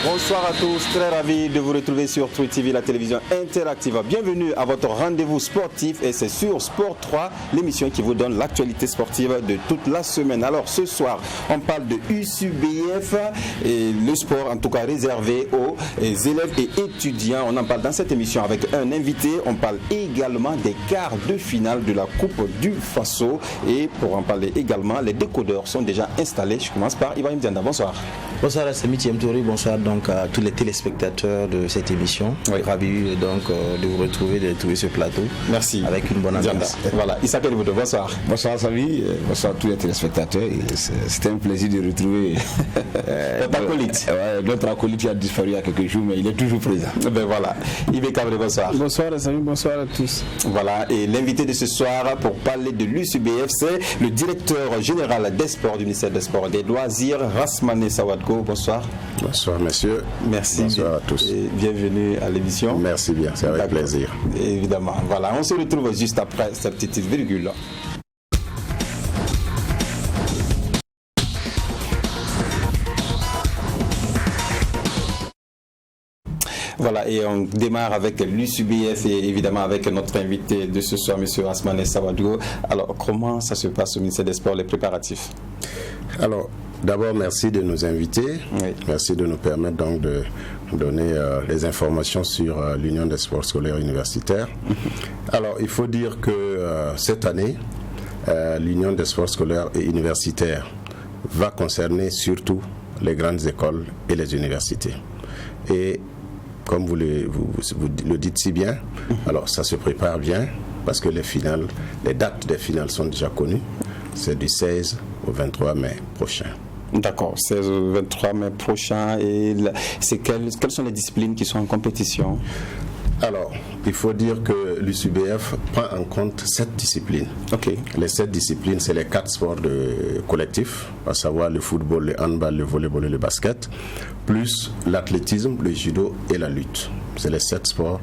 Bonsoir à tous, très ravi de vous retrouver sur Truth TV, la télévision interactive. Bienvenue à votre rendez-vous sportif et c'est sur Sport 3, l'émission qui vous donne l'actualité sportive de toute la semaine. Alors ce soir, on parle de USUBF et le sport en tout cas réservé aux élèves et étudiants. On en parle dans cette émission avec un invité. On parle également des quarts de finale de la Coupe du Faso et pour en parler également, les décodeurs sont déjà installés. Je commence par Ibrahim Dianda. Bonsoir. Bonsoir à Samy Thiemtouri, bonsoir donc à tous les téléspectateurs de cette émission. Oui. Ravi donc de vous retrouver, de retrouver ce plateau. Merci. Avec une bonne ambiance. Voilà, Issa Keliboudo, bonsoir. Bonsoir Samy, bonsoir à tous les téléspectateurs. C'était un plaisir de retrouver notre acolyte qui a disparu il y a quelques jours, mais il est toujours présent. Ben voilà. Yves Cabré, bonsoir. Bonsoir Samy, bonsoir à tous. Voilà, et l'invité de ce soir pour parler de l'USUBF, c'est le directeur général des sports du ministère des Sports et des Loisirs, Rasmane Sawadko. Bonsoir. Bonsoir messieurs. Merci. Bonsoir à tous. Et bienvenue à l'émission. Merci bien, c'est avec plaisir. Évidemment. Voilà, on se retrouve juste après cette petite virgule. Voilà, et on démarre avec l'USUBF et évidemment avec notre invité de ce soir, M. Rasmane Sawadko. Alors, comment ça se passe au ministère des Sports, les préparatifs? Alors, d'abord, merci de nous inviter. Oui. Merci de nous permettre donc de donner les informations sur l'Union des sports scolaires universitaires. Alors, il faut dire que cette année, l'Union des sports scolaires et universitaires va concerner surtout les grandes écoles et les universités. Et comme vous le dites si bien, alors ça se prépare bien parce que les dates des finales sont déjà connues. C'est du 16 au 23 mai prochain. D'accord, 16 au 23 mai prochain. Et quelles sont les disciplines qui sont en compétition? Alors, il faut dire que l'USUBF prend en compte 7 disciplines. Okay. Les 7 disciplines, c'est les 4 sports collectifs, à savoir le football, le handball, le volleyball et le basket, plus l'athlétisme, le judo et la lutte. C'est les 7 sports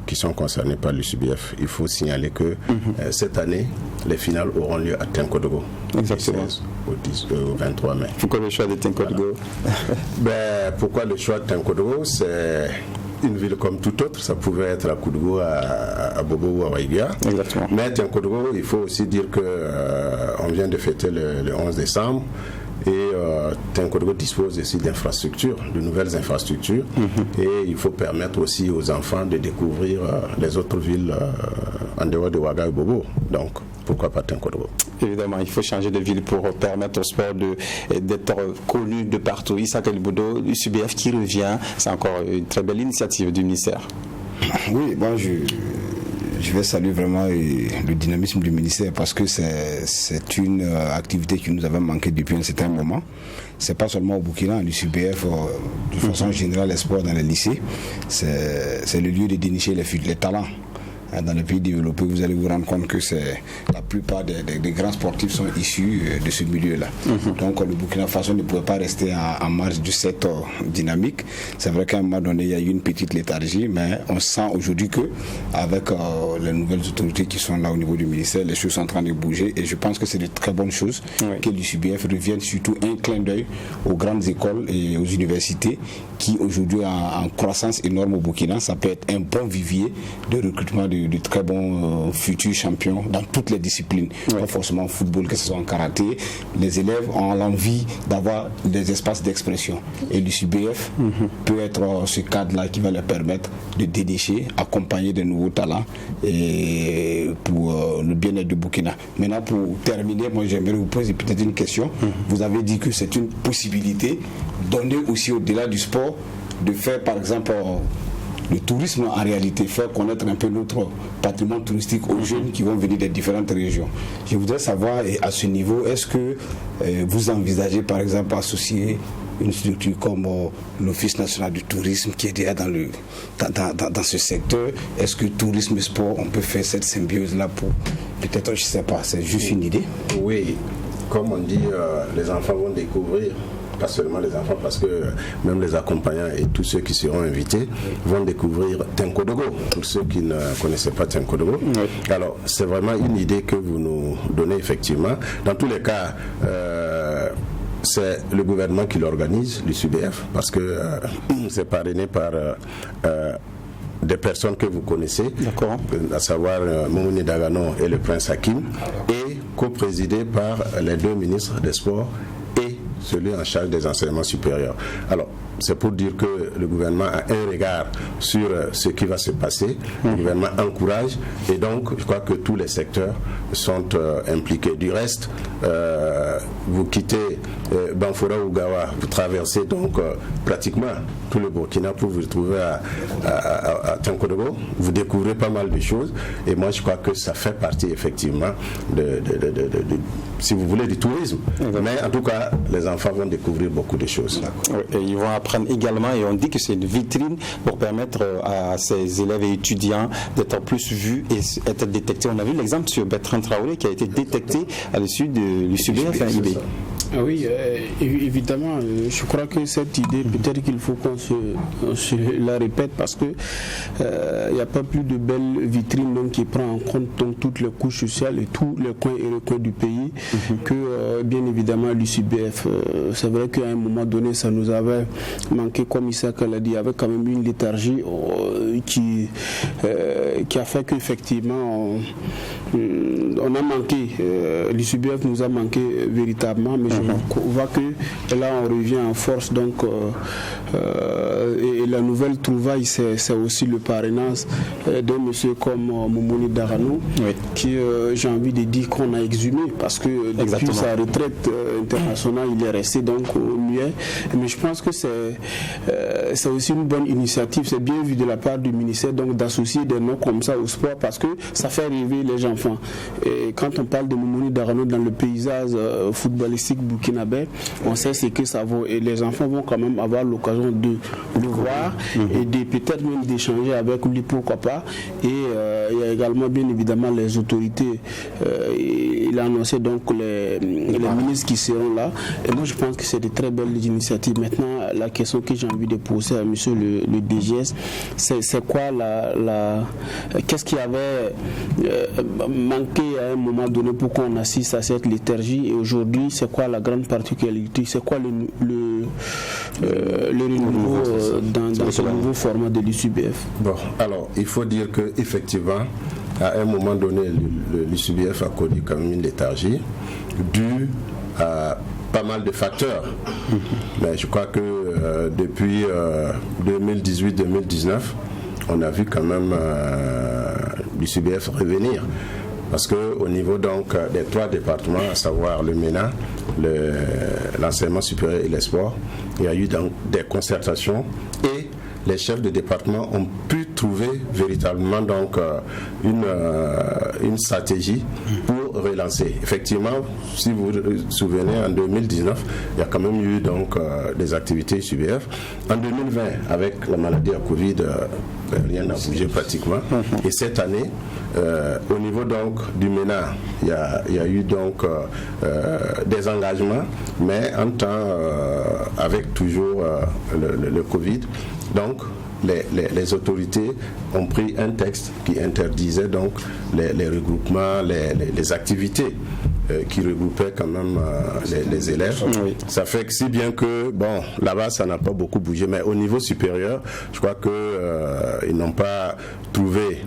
qui sont concernés par l'USUBF. Il faut signaler que cette année, les finales auront lieu à Tinkodogo. Exactement. Au 23 mai. Pourquoi le choix de Tinkodogo? Pourquoi le choix de Tinkodogo? C'est une ville comme toute autre, ça pouvait être à Koudougou, à Bobo ou à Waïga. Exactement. Mais Tinkodogo, il faut aussi dire qu'on vient de fêter le 11 décembre. Et Tinkodogo dispose aussi d'infrastructures, de nouvelles infrastructures. Et il faut permettre aussi aux enfants de découvrir les autres villes en dehors de Ouaga et Bobo. Donc, pourquoi pas Tinkodogo? Évidemment, il faut changer de ville pour permettre au sport d'être connu de partout. Issa Keliboudo, l'USUBF qui revient, c'est encore une très belle initiative du ministère. Oui, bon, je vais saluer vraiment le dynamisme du ministère parce que c'est une activité qui nous avait manqué depuis un certain moment. C'est pas seulement au Burkina, l'USUBF, de façon générale, les sports dans les lycées, c'est le lieu de dénicher les talents. Dans les pays développés, vous allez vous rendre compte que la plupart des grands sportifs sont issus de ce milieu-là. Donc le Burkina Faso ne pouvait pas rester en marge de cette dynamique. C'est vrai qu'à un moment donné, il y a eu une petite léthargie, mais on sent aujourd'hui qu'avec les nouvelles autorités qui sont là au niveau du ministère, les choses sont en train de bouger et je pense que c'est de très bonnes choses que l'USUBF revienne, surtout un clin d'œil aux grandes écoles et aux universités qui aujourd'hui ont en croissance énorme au Burkina. Ça peut être un bon vivier de recrutement de très bons futurs champions dans toutes les disciplines, pas forcément en football, que ce soit en karaté. Les élèves ont l'envie d'avoir des espaces d'expression et l'USUBF peut être ce cadre-là qui va leur permettre de dénicher, accompagner de nouveaux talents et pour le bien-être du Burkina. Maintenant, pour terminer, moi j'aimerais vous poser peut-être une question. Vous avez dit que c'est une possibilité donnée aussi au-delà du sport de faire par exemple le tourisme en réalité, faire connaître un peu notre patrimoine touristique aux jeunes qui vont venir des différentes régions. Je voudrais savoir à ce niveau, est-ce que vous envisagez par exemple associer une structure comme l'Office national du tourisme qui est déjà dans ce secteur? Est-ce que tourisme et sport, on peut faire cette symbiose-là pour peut-être, je ne sais pas, c'est juste une idée? Oui, comme on dit, les enfants vont découvrir. Pas seulement les enfants, parce que même les accompagnants et tous ceux qui seront invités vont découvrir Tinkodogo, pour ceux qui ne connaissaient pas Tinkodogo. Alors, c'est vraiment une idée que vous nous donnez effectivement. Dans tous les cas, c'est le gouvernement qui l'organise, l'USUBF, parce que c'est parrainé par des personnes que vous connaissez, à savoir Moumouni Dagano et le prince Hakim, et co-présidé par les 2 ministres des Sports et celui en charge des enseignements supérieurs. Alors, c'est pour dire que le gouvernement a un regard sur ce qui va se passer. Le gouvernement encourage et donc je crois que tous les secteurs sont impliqués. Du reste, vous quittez Banfora ou Gawa, vous traversez donc pratiquement tout le Burkina pour vous retrouver à Tenkodogo. Vous découvrez pas mal de choses et moi je crois que ça fait partie effectivement si vous voulez, du tourisme. Mais en tout cas, les enfants vont découvrir beaucoup de choses. Et ils vont apprendre également, et on dit que c'est une vitrine pour permettre à ces élèves et étudiants d'être plus vus et être détectés. On a vu l'exemple sur Bertrand Traoré qui a été détecté à l'issue de l'USUBF à IB. Oui, évidemment, je crois que cette idée, peut-être qu'il faut qu'on se la répète parce que il n'y a pas plus de belle vitrine donc, qui prend en compte donc, toutes les couches sociales et tous les coins et recoins du pays que bien évidemment l'USUBF. C'est vrai qu'à un moment donné, ça nous avait manqué, comme Issaka l'a dit, avec quand même une léthargie qui a fait qu'effectivement on a manqué, l'USUBF nous a manqué véritablement, mais je vois que là on revient en force donc et la nouvelle trouvaille c'est aussi le parrainage d'un monsieur comme Moumouni Dagano qui j'ai envie de dire qu'on a exhumé parce que depuis sa retraite internationale il est resté donc au muet, mais je pense que c'est aussi une bonne initiative, c'est bien vu de la part du ministère donc d'associer des noms comme ça au sport parce que ça fait rêver les enfants. Et quand on parle de Moumouni Dagano dans le paysage footballistique burkinabé, on sait ce que ça vaut et les enfants vont quand même avoir l'occasion de le voir et de peut-être même d'échanger avec lui, pourquoi pas. Et il y a également bien évidemment les autorités, il a annoncé donc les ministres qui seront là et moi je pense que c'est de très belles initiatives. Maintenant la question que j'ai envie de poser à monsieur le DGS, c'est quoi qu'est-ce qui avait manqué à un moment donné pour qu'on assiste à cette léthargie et aujourd'hui c'est quoi la grande particularité, c'est quoi le renouveau dans ce nouveau format de l'USUBF? Bon, alors il faut dire que effectivement à un moment donné l'USUBF a connu quand même une léthargie due à pas mal de facteurs. Mais je crois que depuis 2018-2019 on a vu quand même l'USUBF revenir. Parce qu'au niveau donc des 3 départements, à savoir le MENA, l'enseignement supérieur et les sports, il y a eu donc des concertations et les chefs de département ont pu trouver véritablement donc une stratégie pour relancer. Effectivement, si vous vous souvenez, en 2019, il y a quand même eu donc des activités USUBF. En 2020, avec la maladie à Covid, rien n'a bougé pratiquement. Et cette année, au niveau donc du MENA, il y a eu donc des engagements, mais en temps avec toujours le Covid. Donc, les autorités ont pris un texte qui interdisait donc les regroupements, les activités qui regroupaient quand même les élèves. Ça fait que si bien que, bon, là-bas, ça n'a pas beaucoup bougé, mais au niveau supérieur, je crois qu'ils n'ont pas trouvé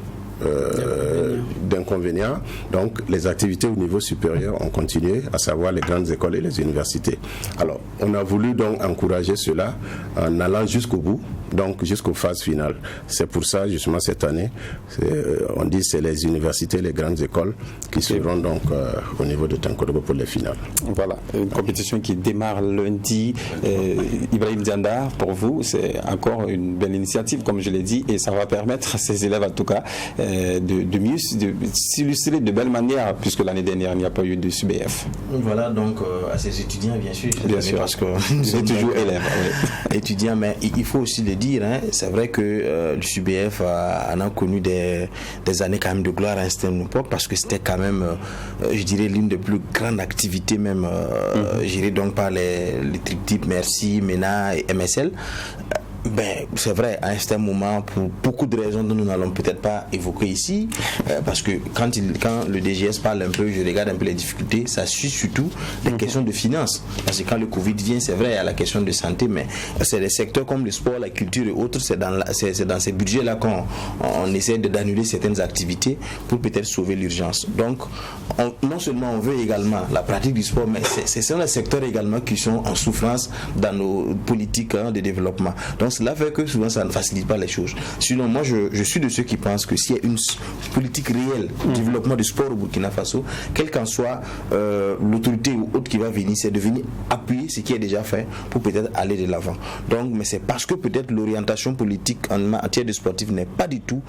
d'inconvénients. Donc les activités au niveau supérieur ont continué, à savoir les grandes écoles et les universités. Alors on a voulu donc encourager cela en allant jusqu'au bout, donc jusqu'aux phases finales. C'est pour ça justement cette année, on dit c'est les universités, les grandes écoles qui seront donc au niveau de Tenkodogo pour les finales. Voilà, une compétition qui démarre lundi. Ibrahim Diandar, pour vous, c'est encore une belle initiative, comme je l'ai dit, et ça va permettre à ces élèves en tout cas de mieux s'illustrer de belle manière, puisque l'année dernière il n'y a pas eu de SUBF. Voilà, donc à ces étudiants, bien sûr, parce que c'est toujours élève, étudiants, mais il faut aussi le dire, hein, c'est vrai que le SUBF en a connu des années quand même de gloire à un certain moment, parce que c'était quand même, je dirais, l'une des plus grandes activités même gérée donc par les triptyques Merci, MENA et MSL. C'est vrai, à un certain moment, pour beaucoup de raisons dont nous n'allons peut-être pas évoquer ici, parce que quand le DGS parle un peu, je regarde un peu les difficultés, ça suit surtout des questions de finances. Parce que quand le Covid vient, c'est vrai, il y a la question de santé, mais c'est des secteurs comme le sport, la culture et autres, c'est dans ces budgets-là qu'on essaie d'annuler certaines activités pour peut-être sauver l'urgence. Donc, non seulement on veut également la pratique du sport, mais c'est des secteurs également qui sont en souffrance dans nos politiques de développement. Donc, cela fait que souvent ça ne facilite pas les choses. Sinon, moi je suis de ceux qui pensent que s'il y a une politique réelle de développement du sport au Burkina Faso, quelle qu'en soit l'autorité ou autre qui va venir, c'est de venir appuyer ce qui est déjà fait pour peut-être aller de l'avant. Donc, mais c'est parce que peut-être l'orientation politique en matière de sportif n'est pas du tout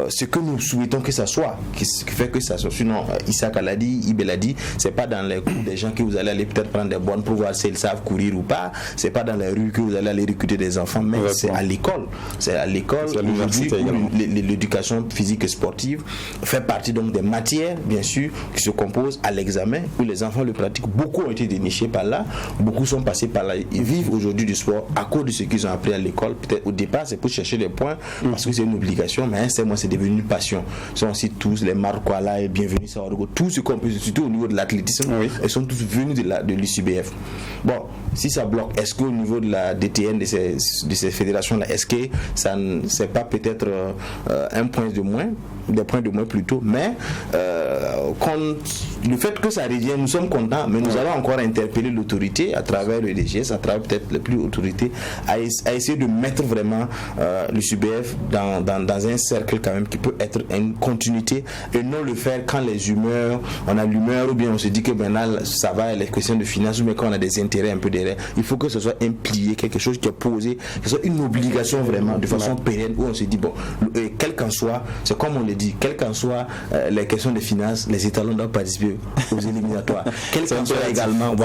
ce que nous souhaitons que ça soit, qui fait que ça soit. Sinon, Issa l'a dit, Ibé l'a dit, c'est pas dans les cours des gens que vous allez aller peut-être prendre des bonnes pour voir s'ils savent courir ou pas, c'est pas dans les rues que vous allez aller recruter des enfants, mais c'est à l'école. C'est à l'école aujourd'hui où l'éducation physique et sportive fait partie donc des matières, bien sûr, qui se composent à l'examen, où les enfants le pratiquent. Beaucoup ont été dénichés par là, beaucoup sont passés par là. Ils vivent aujourd'hui du sport à cause de ce qu'ils ont appris à l'école. Peut-être au départ, c'est pour chercher des points, parce que c'est une obligation, mais c'est devenu une passion. Ils sont aussi tous les Marquala et bienvenue ça, tout ce qu'on peut, surtout au niveau de l'athlétisme, ils sont tous venus de l'UCBF. Bon, si ça bloque, est-ce qu'au niveau de la DTN, de ces fédérations-là, est-ce que ça c'est pas peut-être un point de moins, des points de moins plutôt, mais le fait que ça revienne, nous sommes contents, mais nous allons encore interpeller l'autorité à travers le DGS, à travers peut-être les plus autorités, à essayer de mettre vraiment le SUBF dans un cercle quand même qui peut être une continuité et non le faire quand les humeurs, on a l'humeur ou bien on se dit que là ça va, les questions de finances, mais quand on a des intérêts un peu derrière, il faut que ce soit impliqué, quelque chose qui est posé, que ce soit une obligation vraiment de façon pérenne où on se dit quel qu'en soit, c'est comme on le dit, quelles qu'en soient les questions de finances, les étalons doivent participer aux éliminatoires. Quelles qu'en soient également,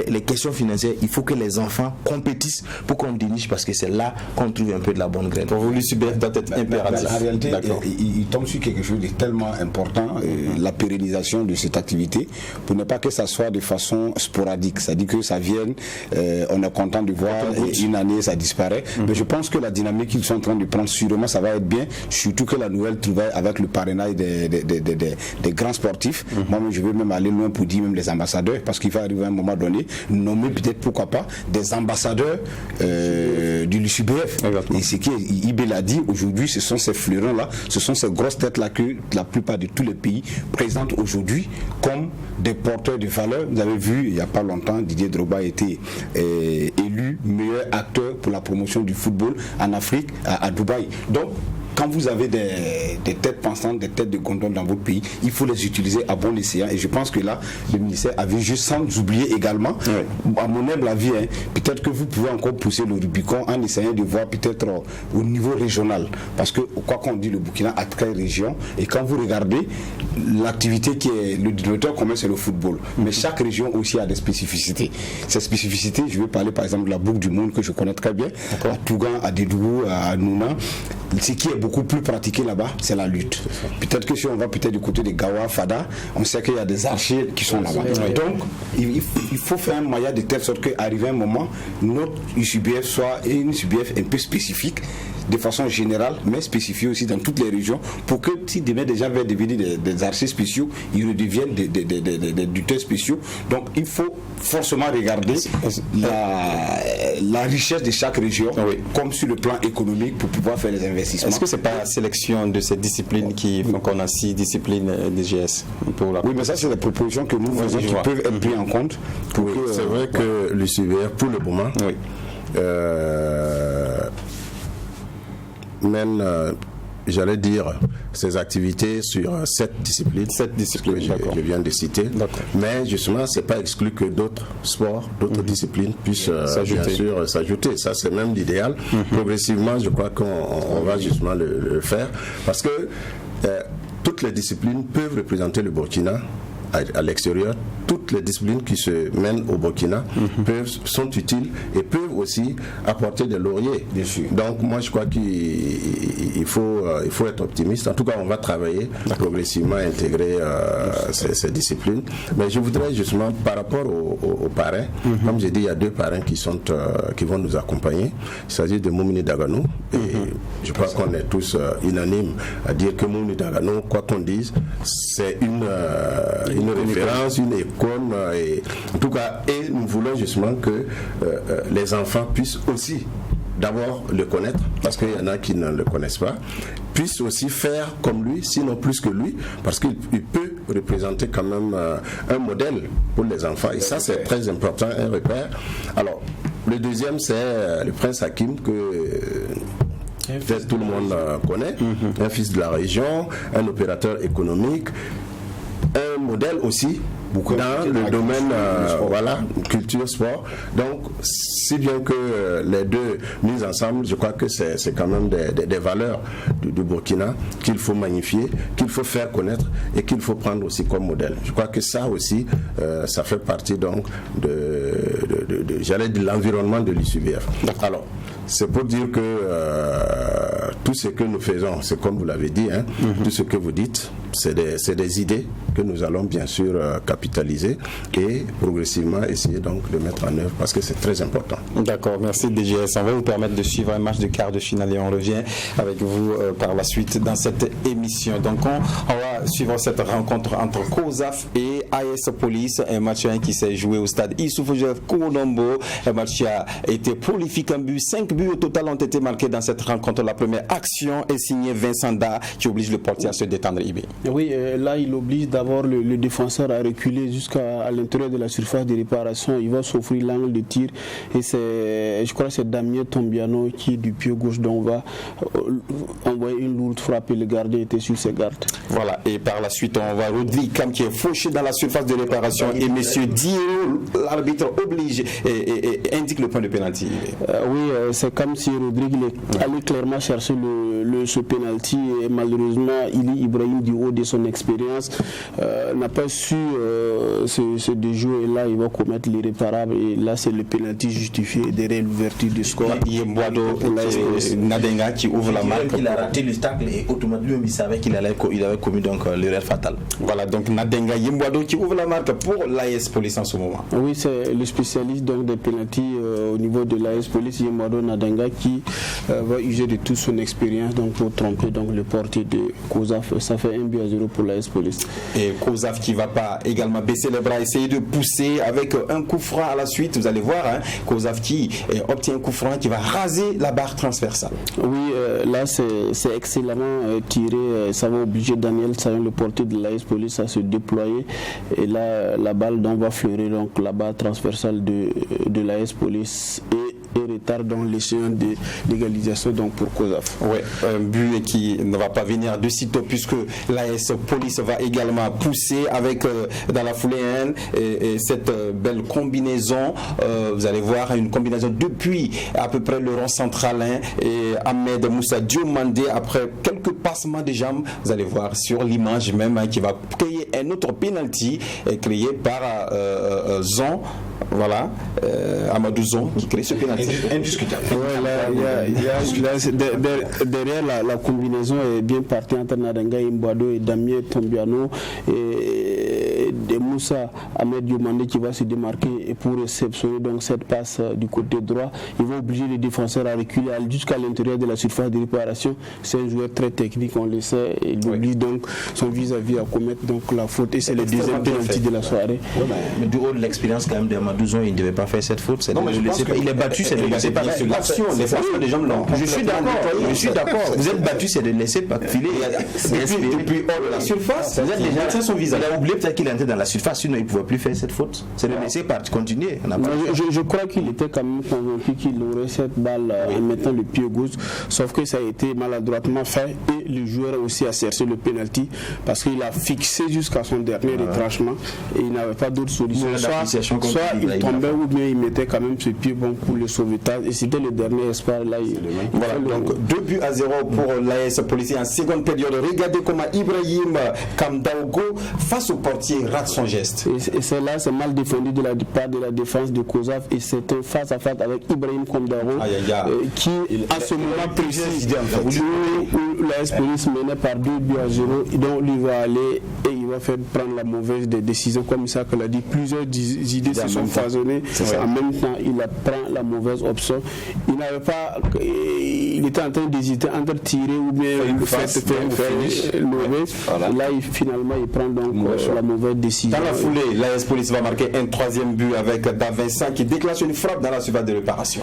les questions financières, il faut que les enfants compétissent pour qu'on déniche, parce que c'est là qu'on trouve un peu de la bonne graine. Pour vous, l'UCBF doit être impératif. En réalité, il tombe sur quelque chose de tellement important, la pérennisation de cette activité, pour ne pas que ça soit de façon sporadique, c'est-à-dire que ça vienne, on est content de voir, et une année ça disparaît. Mais je pense que la dynamique qu'ils sont en train de prendre, sûrement ça va être bien, surtout que la nouvelle trouvaille avec le parrainage des grands sportifs. Moi, je veux même aller loin pour dire même les ambassadeurs, parce qu'il va arriver à un moment donné, nommer peut-être, pourquoi pas, des ambassadeurs du l'UCBF. Et ce qu'Ibé l'a dit, aujourd'hui, ce sont ces fleurons-là, ce sont ces grosses têtes-là que la plupart de tous les pays présentent aujourd'hui comme des porteurs de valeur. Vous avez vu, il n'y a pas longtemps, Didier Drogba a été élu meilleur acteur pour la promotion du football en Afrique, à Dubaï. Donc, quand vous avez des têtes pensantes, des têtes de gondole dans votre pays, il faut les utiliser à bon escient. Et je pense que là, le ministère avait juste, sans oublier également, à mon humble avis, peut-être que vous pouvez encore pousser le Rubicon en essayant de voir peut-être au niveau régional. Parce que, quoi qu'on dit, le Burkina a 13 régions. Et quand vous regardez, l'activité qui est le dénominateur commun, c'est le football. Mais chaque région aussi a des spécificités. Ces spécificités, je vais parler par exemple de la Boucle du Monde, que je connais très bien, à Tougan, à Dédougou, à Nouna. Ce qui est beaucoup plus pratiqué là-bas, c'est la lutte. Peut-être que si on va peut-être du côté de Gawa, Fada, on sait qu'il y a des archers qui sont là-bas. Donc, il faut faire un moyen de telle sorte qu'arrivé un moment, notre UCBF soit une UCBF un peu spécifique, de façon générale, mais spécifiée aussi dans toutes les régions, pour que si demain des gens veulent devenir des archers spéciaux, ils redeviennent des lutteurs spéciaux. Donc il faut forcément regarder la richesse de chaque région, comme sur le plan économique, pour pouvoir faire les investissements. Est-ce que c'est pas la sélection de ces disciplines qui font qu'on a 6 disciplines DGS pour la... Oui, mais ça c'est les propositions que nous faisons qui peuvent être prises en compte. C'est vrai que l'UCBF, pour le moment, mène, j'allais dire, ses activités sur 7 disciplines. 7 disciplines, que je viens de citer. Mais justement, c'est pas exclu que d'autres sports, d'autres disciplines puissent bien sûr s'ajouter. Ça, c'est même l'idéal. Progressivement, je crois qu'on va justement le faire. Parce que toutes les disciplines peuvent représenter le Burkina à l'extérieur, toutes les disciplines qui se mènent au Burkina sont utiles et peuvent aussi apporter des lauriers. Bien sûr. Donc moi je crois qu'il faut être optimiste. En tout cas, on va travailler progressivement à intégrer ces disciplines. Mais je voudrais justement, par rapport aux parrains, comme j'ai dit, il y a 2 parrains qui vont nous accompagner. Il s'agit de Moumouni Dagano. Et je crois qu'on est tous unanimes à dire que Moumouni Dagano, quoi qu'on dise, c'est une référence, une icône. Et, en tout cas, et nous voulons justement que les enfants puissent aussi d'abord le connaître, parce qu'il y en a qui ne le connaissent pas, puissent aussi faire comme lui, sinon plus que lui, parce qu'il peut représenter quand même un modèle pour les enfants, et ça c'est très important, un repère. Alors, le deuxième c'est le prince Hakim, que peut-être tout le monde connaît, un fils de la région, un opérateur économique, un modèle aussi dans le domaine culture, sport. Donc, si bien que les deux mis ensemble, je crois que c'est quand même des valeurs du Burkina qu'il faut magnifier, qu'il faut faire connaître et qu'il faut prendre aussi comme modèle. Je crois que ça aussi, ça fait partie donc j'allais dire l'environnement de l'ISUBF. Alors, c'est pour dire que tout ce que nous faisons, c'est comme vous l'avez dit, tout ce que vous dites, c'est des idées que nous allons bien sûr capitaliser et progressivement essayer donc de mettre en œuvre parce que c'est très important. D'accord, merci DGS. On va vous permettre de suivre un match de quart de finale et on revient avec vous par la suite dans cette émission. Donc on va suivre cette rencontre entre COSAF et AS Police, un match qui s'est joué au stade Issoufou Joseph Kounombo. Un match qui a été prolifique en but. 5 buts au total ont été marqués dans cette rencontre. La première action est signée Vincent Da qui oblige le portier à se détendre. Oui, là il oblige d'abord le défenseur à reculer jusqu'à l'intérieur de la surface de réparation. Il va s'offrir l'angle de tir et je crois que c'est Damien Tombiano qui du pied gauche dont va envoyer une lourde frappe et le gardien était sur ses gardes. Voilà, et par la suite on voit Rodrigue Cam qui est fauché dans la surface de réparation et monsieur Dio, l'arbitre oblige et indique le point de pénalty. Oui, c'est comme si Rodrigue allait clairement chercher ce pénalty et malheureusement Ibrahim du haut de son expérience n'a pas su se déjouer et là il va commettre l'irréparable et là c'est le pénalty justifié derrière l'ouverture du score. Yemboado Nadenga qui ouvre la marque. Il a raté le tacle et automatiquement il savait qu'il avait commis donc l'erreur fatale. Voilà, donc Nadenga Yemboado qui ouvre la marque pour l'AS Police en ce moment. Oui, c'est le spécialiste donc des pénaltys au niveau de l'AS Police, Yemboado Nadenga qui va user de toute son expérience donc pour tromper donc le portier de COSAF. Ça fait 1-0 pour l'AS Police. Et COSAF qui ne va pas également baisser les bras, essayer de pousser avec un coup franc à la suite. Vous allez voir, COSAF qui obtient un coup franc qui va raser la barre transversale. Oui, là c'est excellemment tiré. Ça va obliger Daniel Sayon, le portier de l'AS Police, à se déployer. Et là, la balle donc va fleurir donc la barre transversale de l'AS Police et retard dans l'échéance d'égalisation donc pour COSAF. Oui, un but qui ne va pas venir de sitôt puisque l'AS Police va également pousser avec dans la foulée et cette belle combinaison. Vous allez voir une combinaison depuis à peu près le rond central et Ahmed Moussa Diomandé après quelques passements de jambes. Vous allez voir sur l'image même qui va créer un autre penalty créé par Zon. Voilà, Amadou Zon qui crée ce penalty. Indiscutable. Derrière la combinaison est bien partie entre Nadenga Yemboado et Damien Tombiano et de Moussa Ahmed Diomandé qui va se démarquer et pour réceptionner donc cette passe du côté droit. Il va obliger les défenseurs à reculer jusqu'à l'intérieur de la surface de réparation. C'est un joueur très technique, on le sait. Il oblige donc son vis-à-vis à commettre donc la faute et c'est le deuxième penalty de la soirée. Mais du haut de l'expérience quand même de Amadou Zon, il ne devait pas faire cette faute. Il est battu, c'est de laisser pas l'action, les passements des jambes longs. Je suis d'accord. Vous êtes battu, c'est de laisser pas filer. Depuis hors de la surface, vous êtes déjà son visage. Il a oublié peut-être qu'il est entré dans la surface, sinon il ne pouvait plus faire cette faute. C'est de laisser continuer. Je crois qu'il était quand même convaincu qu'il aurait cette balle en mettant le pied gauche, sauf que ça a été maladroitement fait et le joueur aussi a cherché le penalty parce qu'il a fixé jusqu'à son dernier retranchement et il n'avait pas d'autre solution. Soit il tombait ou bien il mettait quand même ce pied bon pour le sauvetage et c'était le dernier espoir là. Voilà, donc 2-0 pour l'AS Police en seconde période. Regardez comment Ibrahim Kamdaogo face au portier rate son geste. geste. Et c'est là, c'est mal défendu de la part de la défense de COSAF et c'est un face-à-face avec Ibrahim Komdaro qui, à ce moment précis, où l'AS Police menait par 2-0, donc lui va aller et il va faire prendre la mauvaise des décisions, comme ça que l'a dit. Plusieurs idées se sont foisonnées. En même temps, il prend la mauvaise option. Il était en train d'hésiter entre tirer ou bien faire une mauvaise. Là, finalement, il prend donc la mauvaise décision. Dans la foulée, l'AS Police va marquer un troisième but avec Dave Vincent qui déclenche une frappe dans la surface de réparation.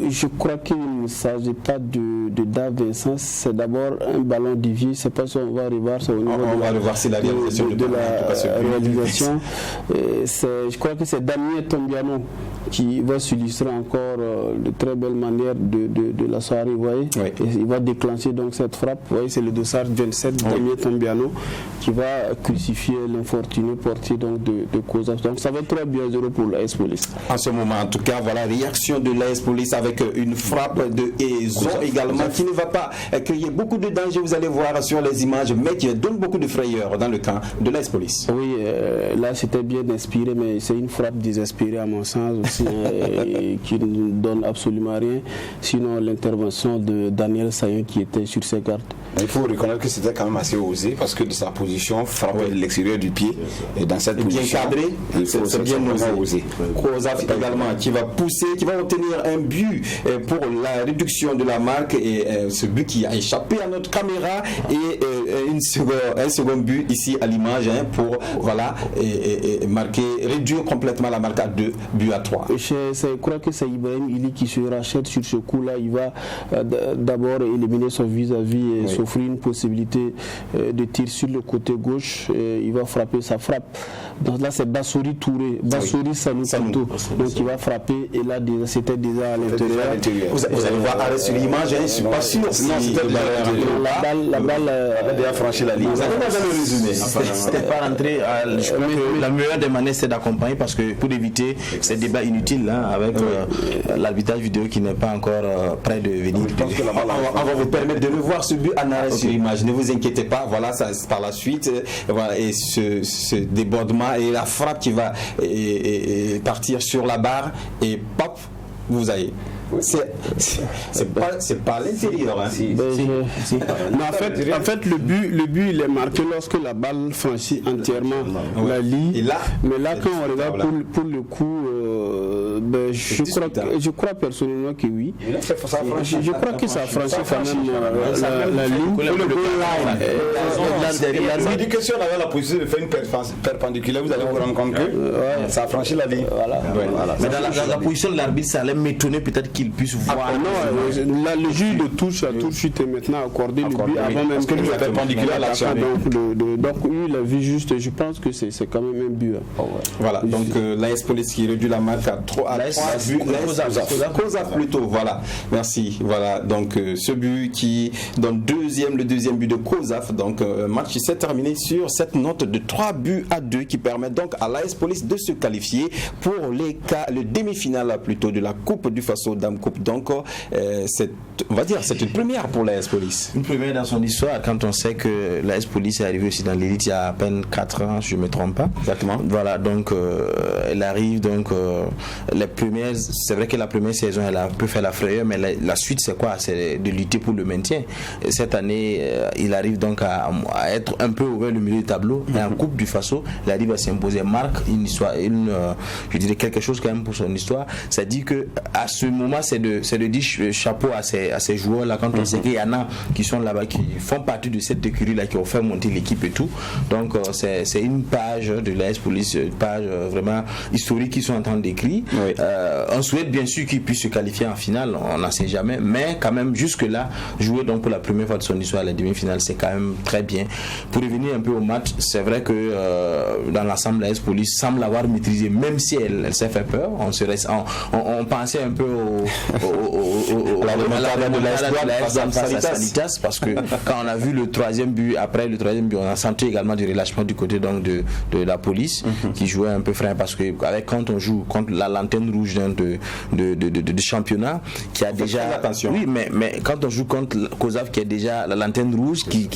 Je crois qu'il ne s'agit pas de Dave Vincent, c'est d'abord un ballon dévié. C'est pas si on va revoir, c'est au niveau la réalisation de la réalisation. Je crois que c'est Damien Tombiano qui va s'illustrer encore de très belle manière de la soirée, vous voyez. Oui. Et il va déclencher donc cette frappe, vous voyez, c'est le dossard 27 Damien Tombiano qui va crucifier l'infortuné portier donc de COSAF. Donc ça va être 3-0 pour l'AS Police. En ce moment, en tout cas, voilà, réaction de l'AS Police avec une frappe de Ezon également qui ne va pas créer beaucoup de danger, vous allez voir sur les images, mais qui donne beaucoup de frayeur dans le camp de l'AS Police. Oui, là c'était bien inspiré, mais c'est une frappe désespérée à mon sens aussi, qui ne donne absolument rien. Sinon, l'intervention de Daniel Sayon qui était sur ses gardes. Il faut reconnaître que c'était quand même assez osé parce que de sa position, frapper de l'extérieur du pied et dans cette position, bien cadré, c'est bien osé. COSAF également qui va pousser, qui va obtenir un but pour la réduction de la marque et ce but qui a échappé à notre caméra et un second but ici à l'image pour marquer, réduire complètement la marque à 2-3. Je crois que c'est Ibrahim Ili qui se rachète sur ce coup-là. Il va d'abord éliminer son vis-à-vis et s'offrir une possibilité de tir sur le côté gauche. Il va frapper sa frappe. Donc là, c'est Bassori Touré, Bassori Sanou. Donc il va frapper et là, c'était déjà à l'intérieur. Vous allez voir arrêt sur l'image, je ne suis pas sûr. La balle a déjà franchi la ligne. C'était pas rentré. La meilleure des manières, c'est d'accompagner parce que pour éviter ces débats inutiles avec l'arbitrage vidéo qui n'est pas encore prêt de venir. On va vous permettre de revoir ce but en arrêt sur l'image. Ne vous inquiétez pas. Voilà, ça par la suite. Voilà, et ce débordement et la frappe qui va partir sur la barre et pop, vous avez. C'est pas à l'intérieur. En fait, le but il est marqué lorsque la balle franchit entièrement la ligne. Mais là, quand on regarde pour le coup, je crois personnellement que oui. Je crois que ça franchit quand même la ligne. Il dit que si on avait la possibilité de faire une perpendiculaire, vous allez vous rendre compte que ça a franchi la ligne. Mais dans la position de l'arbitre, ça allait m'étonner peut-être qu'il puisse voir. Là, le juge de touche a tout de suite maintenant accordé le but avant même que lui perpendiculaire à l'action. Donc lui, il a vu juste, je pense que c'est quand même un but. Voilà, donc l'AS Police qui réduit la marque à 3 buts. COSAF plutôt, voilà. Merci. Voilà, donc ce but qui donne le deuxième but de COSAF. Donc match qui s'est terminé sur cette note de 3-2 qui permet donc à l'AS Police de se qualifier pour le demi-finale plutôt de la Coupe du Faso Dame Coupe. Donc on va dire c'est une première pour l'AS Police. Une première dans son histoire quand on sait que l'AS Police est arrivée aussi dans l'élite il y a à peine 4 ans, je ne me trompe pas. Exactement. Voilà, donc elle arrive donc les premières, c'est vrai que la première saison elle a un peu fait la frayeur, mais la suite c'est quoi? C'est de lutter pour le maintien. Et cette année il arrive donc à être un peu ouvert le milieu du tableau. Et en Coupe du Faso, il arrive à s'imposer, marque une histoire, je dirais quelque chose quand même pour son histoire. Ça dit que à ce moment c'est de dire chapeau à ces joueurs là quand on sait qu'il y en a qui sont là-bas qui font partie de cette écurie là qui ont fait monter l'équipe et tout. Donc c'est une page de l'AS Police, une page vraiment historique qu'ils sont en train d'écrire. Oui. On souhaite bien sûr qu'ils puissent se qualifier en finale, on n'en sait jamais, mais quand même jusque là jouer donc pour la première fois de son histoire à la demi-finale, c'est quand même très bien. Pour revenir un peu au match, c'est vrai que dans l'ensemble l'AS Police semble avoir maîtrisé, même si elle s'est fait peur. On pensait un peu la remontada de l'AS Sanitas, parce que quand on a vu le troisième but, après le troisième but, on a senti également du relâchement du côté donc de la police qui jouait un peu frein, parce que quand on joue contre la lanterne l'antenne rouge de championnat qui a déjà. Attention. Oui, mais quand on joue contre COSAF qui a déjà l'antenne rouge qui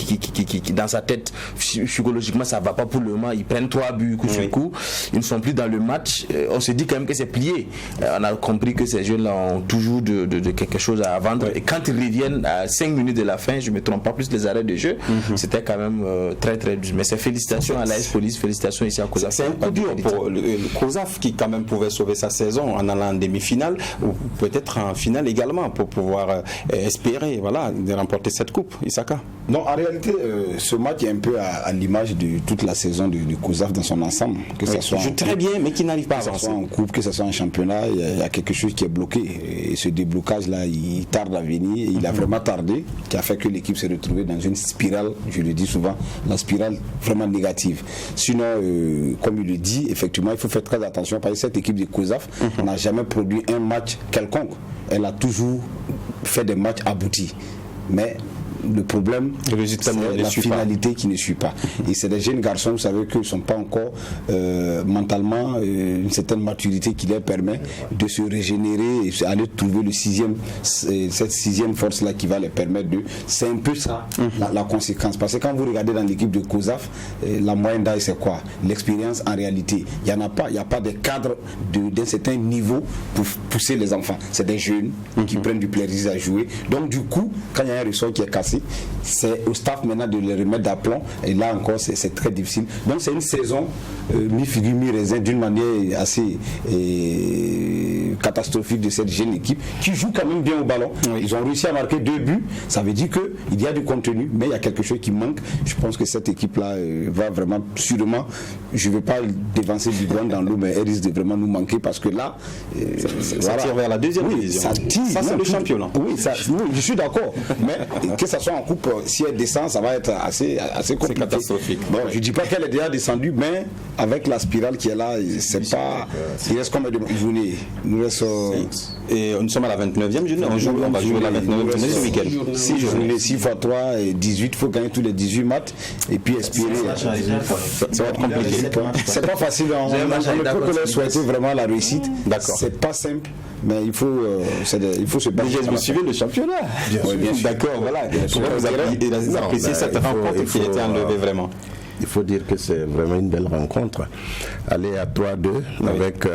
dans sa tête psychologiquement ça va pas pour le moment, ils prennent 3 buts coup sur coup, ils ne sont plus dans le match, on se dit quand même que c'est plié. On a compris que ces jeunes là ont toujours de quelque chose à vendre et quand ils reviennent à 5 minutes de la fin, je me trompe pas, plus les arrêts de jeu, c'était quand même très très dur. Mais c'est félicitations à l'AS Police, félicitations ici à COSAF. C'est un coup dur pour le COSAF qui quand même pouvait sauver sa saison en allant en demi-finale ou peut-être en finale également pour pouvoir espérer de remporter cette coupe. Isaka. Non, en réalité, ce match est un peu à l'image de toute la saison du COSAF dans son ensemble. Que ça soit joue très bien, mais qui n'arrive pas à avancer. Que ce soit en coupe, que ce soit en championnat, il y a quelque chose qui est bloqué. Et ce déblocage-là, il tarde à venir. Et il a vraiment tardé, qui a fait que l'équipe s'est retrouvée dans une spirale, je le dis souvent, la spirale vraiment négative. Sinon, comme il le dit, effectivement, il faut faire très attention parce que cette équipe de COSAF n'a jamais produit un match quelconque. Elle a toujours fait des matchs aboutis. Mais le problème, c'est la finalité qui ne suit pas. Et c'est des jeunes garçons, vous savez qu'ils ne sont pas encore mentalement une certaine maturité qui leur permet de se régénérer et aller trouver cette sixième force-là qui va les permettre de... C'est un peu ça, la conséquence. Parce que quand vous regardez dans l'équipe de COSAF, la moyenne d'âge, c'est quoi? L'expérience, en réalité, il n'y en a pas. Il n'y a pas de cadre d'un certain niveau pour pousser les enfants. C'est des jeunes qui prennent du plaisir à jouer. Donc, du coup, quand il y a un ressort qui est cassé, c'est au staff maintenant de les remettre d'aplomb et là encore c'est très difficile. Donc c'est une saison mi-figu, mi-raisin d'une manière assez catastrophique de cette jeune équipe qui joue quand même bien au ballon. Ils ont réussi à marquer 2 buts, ça veut dire qu'il y a du contenu mais il y a quelque chose qui manque. Je pense que cette équipe là va vraiment sûrement, je ne veux pas dévancer du doigt dans l'eau, mais elle risque de vraiment nous manquer parce que là ça tire vers la deuxième division. Ça tire, ça c'est le championnat. Oui, je suis d'accord, mais que ça soit en coupe, si elle descend, ça va être assez compliqué. C'est catastrophique. Bon, je ne dis pas qu'elle est déjà descendue, mais avec la spirale qui est là, c'est pas. Il reste combien de journées? Nous reste. Et nous sommes à la 29e journée. On va jouer la 29e journée ce week-end. 6 journées, 6 x 3 et 18. Il faut gagner tous les 18 matchs et puis espérer. Ça va être compliqué. C'est pas facile. On ne peut que leur souhaiter vraiment la réussite. D'accord. C'est pas simple. Mais il faut se battre. Vous suivez le championnat. Bien sûr. D'accord, voilà. Comment vous appréciez cette rencontre qui a été enlevée vraiment? Il faut dire que c'est vraiment une belle rencontre. Aller à 3-2 avec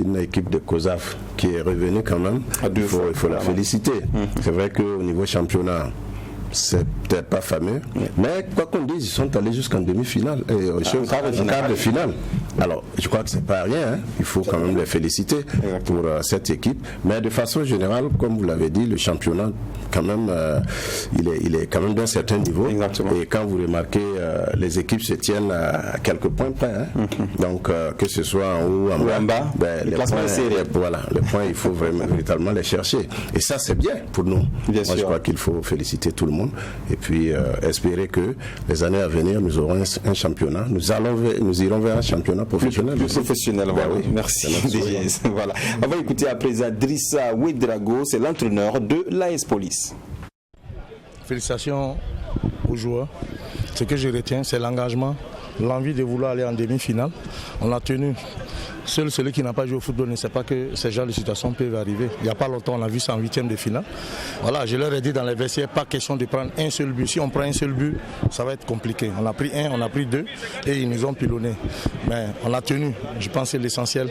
une équipe de COSAF qui est revenue quand même, il faut la féliciter. C'est vrai qu'au niveau championnat, c'est peut-être pas fameux, mais quoi qu'on dise, ils sont allés jusqu'en demi-finale, en quart de finale. Alors, je crois que c'est pas rien, hein. Il faut quand même les féliciter pour cette équipe. Mais de façon générale, comme vous l'avez dit, le championnat, quand même, il est quand même d'un certain niveau. Exactement. Et quand vous remarquez, les équipes se tiennent à quelques points près. Hein. Donc, que ce soit en haut ou en bas, les points, les points, il faut véritablement les chercher. Et ça, c'est bien pour nous. Moi, je crois qu'il faut féliciter tout le monde. Et puis, espérer que les années à venir, nous aurons un championnat. Nous irons vers un championnat professionnel. Plus professionnel, voilà. Oui. Merci. Voilà. On va écouter à présent Drissa Ouedraogo, c'est l'entraîneur de l'AS Police. Félicitations aux joueurs. Ce que je retiens, c'est l'engagement, l'envie de vouloir aller en demi-finale. On a tenu. Seul celui qui n'a pas joué au football ne sait pas que ces genres de situations peuvent arriver. Il n'y a pas longtemps, on a vu ça en 8e de finale. Voilà, je leur ai dit dans les vestiaires, pas question de prendre un seul but. Si on prend un seul but, ça va être compliqué. On a pris 1, on a pris 2 et ils nous ont pilonné. Mais on a tenu, je pense que c'est l'essentiel.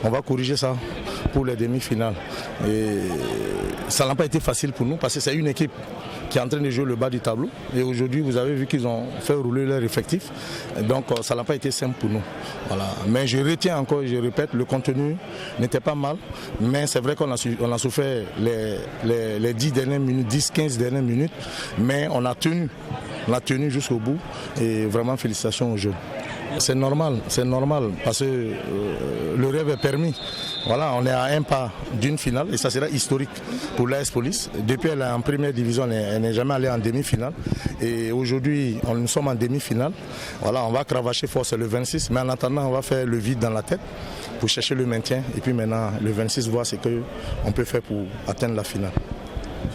On va corriger ça pour les demi-finales. Et ça n'a pas été facile pour nous parce que c'est une équipe qui est en train de jouer le bas du tableau. Et aujourd'hui, vous avez vu qu'ils ont fait rouler leur effectif. Donc, ça n'a pas été simple pour nous. Voilà. Mais je retiens encore, je répète, le contenu n'était pas mal. Mais c'est vrai qu'on a souffert les 10 dernières minutes, 10-15 dernières minutes. Mais on a tenu jusqu'au bout. Et vraiment, félicitations aux jeunes. C'est normal parce que le rêve est permis. Voilà, on est à un pas d'une finale et ça sera historique pour l'AS Police. Depuis elle est en première division, elle n'est jamais allée en demi-finale. Et aujourd'hui, nous sommes en demi-finale. Voilà, on va cravacher fort, c'est le 26. Mais en attendant, on va faire le vide dans la tête pour chercher le maintien. Et puis maintenant, le 26, voir ce qu'on peut faire pour atteindre la finale.